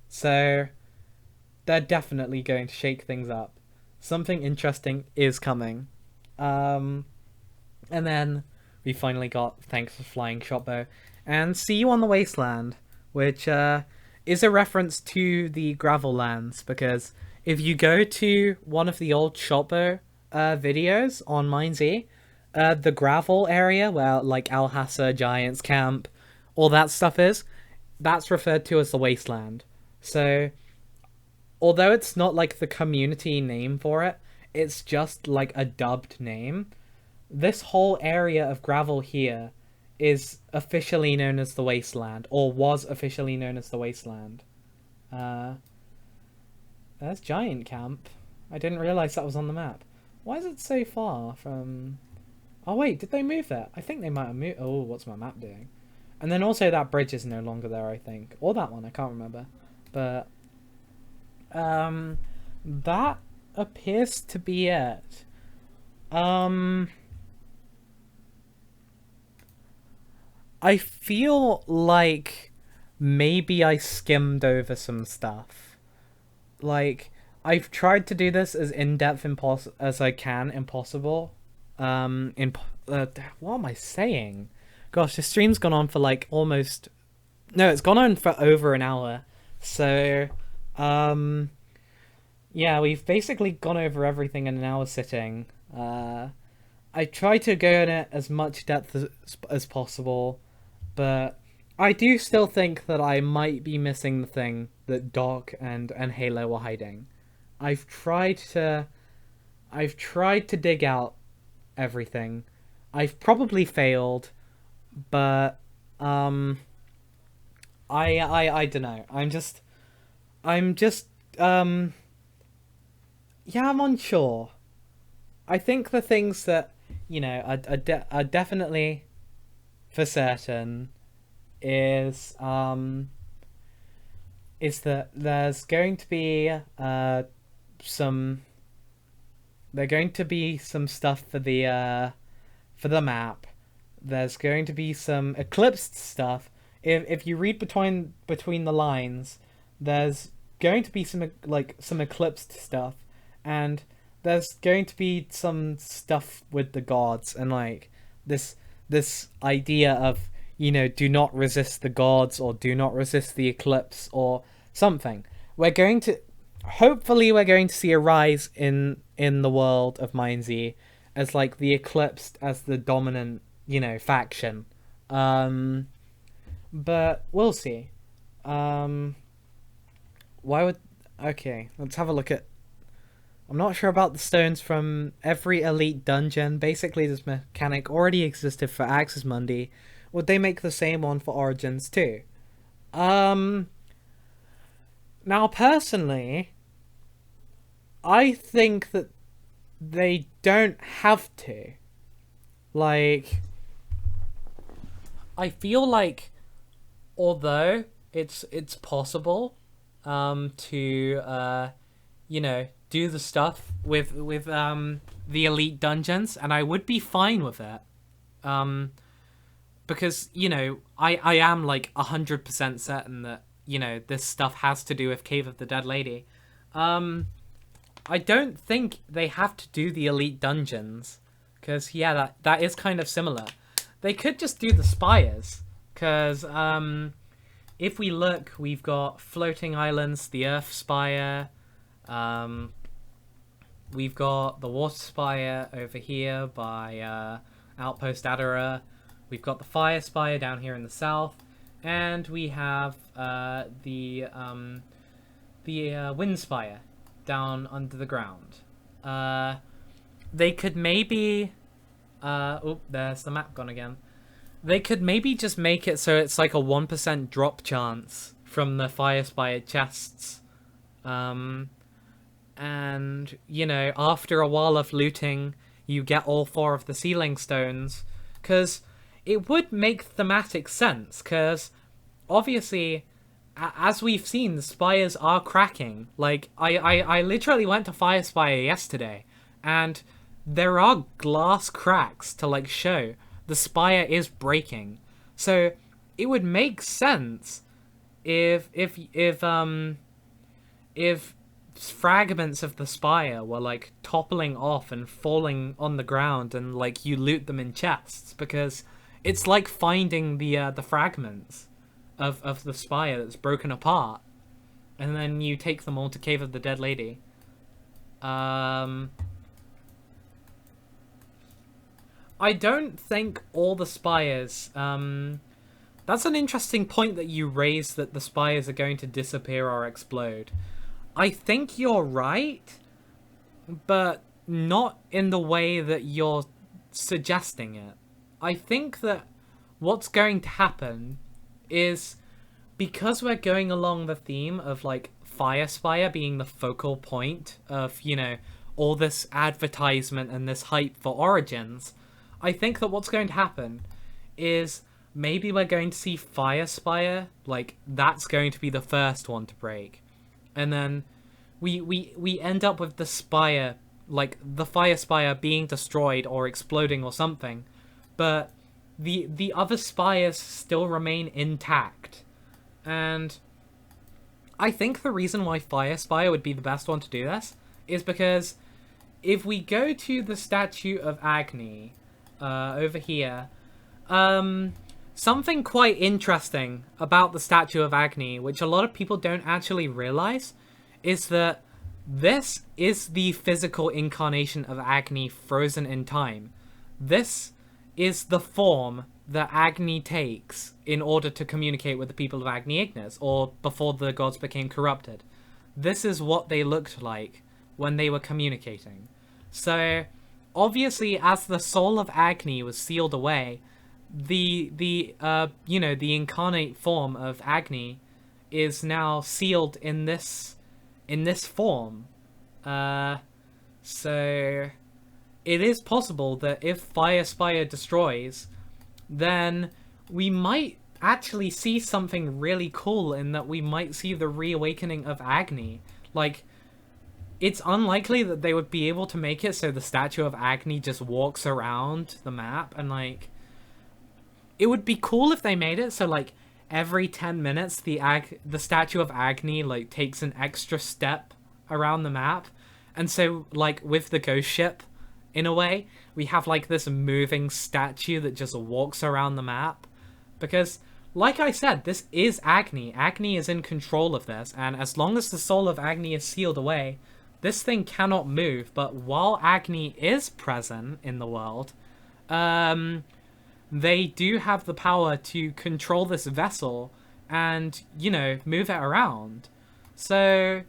So, they're definitely going to shake things up. Something interesting is coming. And then we finally got Thanks for Flying Shopbo and See You on the Wasteland, which is a reference to the Gravel Lands, because if you go to one of the old Shopbo videos on MineZ, the gravel area where like Alhassa, Giants Camp, all that stuff is, that's referred to as the Wasteland. So although it's not like the community name for it, it's just like a dubbed name. This whole area of gravel here is officially known as the Wasteland, or was officially known as the Wasteland. There's Giant Camp. I didn't realize that was on the map. Why is it so far from... Oh wait, did they move that? I think they might have moved... Oh, what's my map doing? And then also that bridge is no longer there, I think. Or that one, I can't remember. But... that appears to be it. I feel like maybe I skimmed over some stuff. Like, I've tried to do this as in-depth as I can, impossible. What am I saying? Gosh, this stream's gone on for like almost... No, it's gone on for over an hour. So, yeah, we've basically gone over everything in an hour sitting. I try to go in it as much depth as possible, but I do still think that I might be missing the thing that Doc and Halo were hiding. I've tried to dig out everything, I've probably failed, but um, I don't know. I'm just um, yeah, I'm unsure. I think the things that are definitely for certain is that there's going to be some stuff for the map. There's going to be some eclipsed stuff. If you read between the lines, there's going to be some eclipsed stuff, and there's going to be some stuff with the gods and like this idea of do not resist the gods or do not resist the eclipse or something. Hopefully we're going to see a rise in the world of MineZ as like the eclipsed as the dominant faction. But we'll see. Why would Okay, let's have a look at. I'm not sure about the stones from every elite dungeon. Basically, this mechanic already existed for Axis Mundi. Would they make the same one for Origins too? Now personally, I think that they don't have to. Like, I feel like, although it's possible, to do the stuff with the elite dungeons, and I would be fine with it, because I am like 100% certain that this stuff has to do with Cave of the Dead Lady. I don't think they have to do the elite dungeons, because that is kind of similar. They could just do the spires, because if we look, we've got floating islands, the Earth Spire, we've got the Water Spire over here by Outpost Adara, we've got the Fire Spire down here in the south, and we have the Wind Spire down under the ground. They could maybe... there's the map gone again. They could maybe just make it so it's like a 1% drop chance from the Fire Spire chests. And, after a while of looting, you get all 4 of the Sealing Stones. Because it would make thematic sense, because obviously, as we've seen, the spires are cracking. Like, I literally went to Fire Spire yesterday, and there are glass cracks to, like, show the spire is breaking. So it would make sense if fragments of the spire were like toppling off and falling on the ground, and like you loot them in chests, because it's like finding the fragments of the spire that's broken apart, and then you take them all to Cave of the Dead Lady. I don't think all the spires... that's an interesting point that you raised, that the spires are going to disappear or explode. I think you're right, but not in the way that you're suggesting it. I think that what's going to happen is, because we're going along the theme of, like, Fire Spire being the focal point of, all this advertisement and this hype for Origins... I think that what's going to happen is maybe we're going to see Fire Spire, like, that's going to be the first one to break. And then we end up with the spire, like, the Fire Spire being destroyed or exploding or something. But the other spires still remain intact. And I think the reason why Fire Spire would be the best one to do this is because if we go to the Statue of Agni... over here, something quite interesting about the Statue of Agni, which a lot of people don't actually realize, is that this is the physical incarnation of Agni frozen in time. This is the form that Agni takes in order to communicate with the people of Agni Ignis, or before the gods became corrupted. This is what they looked like when they were communicating. So... obviously, as the soul of Agni was sealed away, the incarnate form of Agni is now sealed in this form. So it is possible that if Fire Spire destroys, then we might actually see something really cool in that we might see the reawakening of Agni. Like, it's unlikely that they would be able to make it so the statue of Agni just walks around the map, and like, it would be cool if they made it so like every 10 minutes the statue of Agni like takes an extra step around the map. And so like with the ghost ship, in a way, we have like this moving statue that just walks around the map. Because like I said, this is Agni. Agni is in control of this, and as long as the soul of Agni is sealed away, this thing cannot move. But while Agni is present in the world, they do have the power to control this vessel and, you know, move it around. So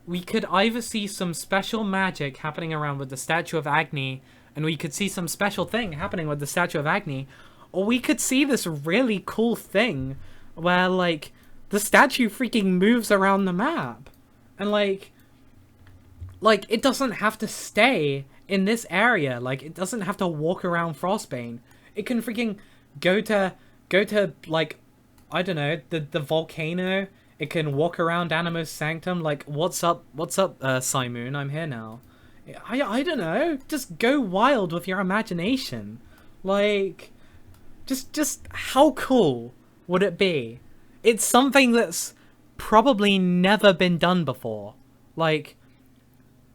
we could either see some special magic happening around with the Statue of Agni, and we could see some special thing happening with the Statue of Agni, or we could see this really cool thing where, like, the statue freaking moves around the map. And, like, it doesn't have to stay in this area. Like, it doesn't have to walk around Frostbane. It can freaking go to like, I don't know, the volcano. It can walk around Animo's Sanctum. Like, what's up, Simoon? I'm here now. I don't know. Just go wild with your imagination. Like, just how cool would it be? It's something that's probably never been done before. Like,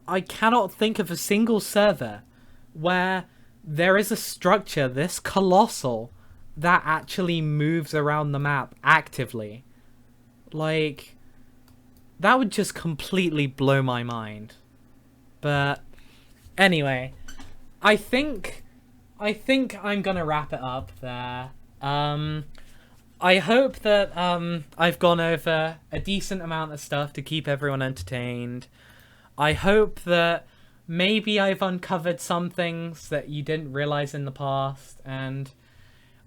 I cannot think of a single server where there is a structure this colossal that actually moves around the map actively. Like, that would just completely blow my mind. But anyway, I think I'm gonna wrap it up there. I hope that I've gone over a decent amount of stuff to keep everyone entertained. I hope that maybe I've uncovered some things that you didn't realize in the past, and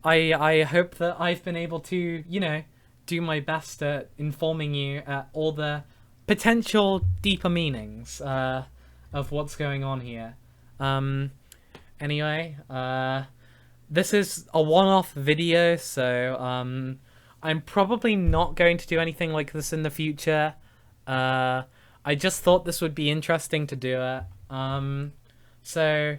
I hope that I've been able to, you know, do my best at informing you at all the potential deeper meanings of what's going on here. Anyway, this is a one-off video, so I'm probably not going to do anything like this in the future. I just thought this would be interesting to do it. So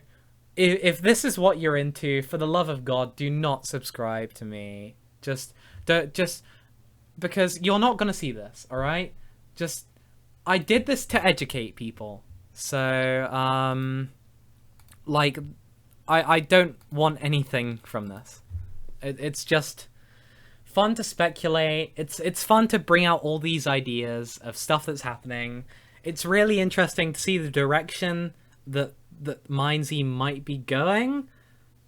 if this is what you're into, for the love of God, do not subscribe to me. Just because you're not gonna see this, all right? Just, I did this to educate people. So like, I don't want anything from this. It's just fun to speculate. It's fun to bring out all these ideas of stuff that's happening. It's really interesting to see the direction that MineZ might be going.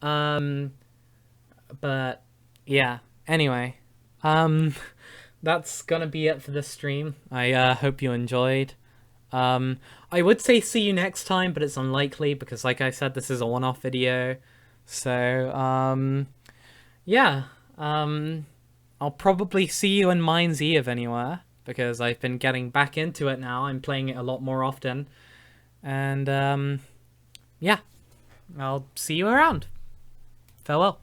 But yeah, anyway, that's gonna be it for this stream. I hope you enjoyed. I would say see you next time, but it's unlikely because, like I said, this is a one-off video. So yeah, I'll probably see you in MineZ if anywhere, because I've been getting back into it now. I'm playing it a lot more often. And yeah, I'll see you around. Farewell.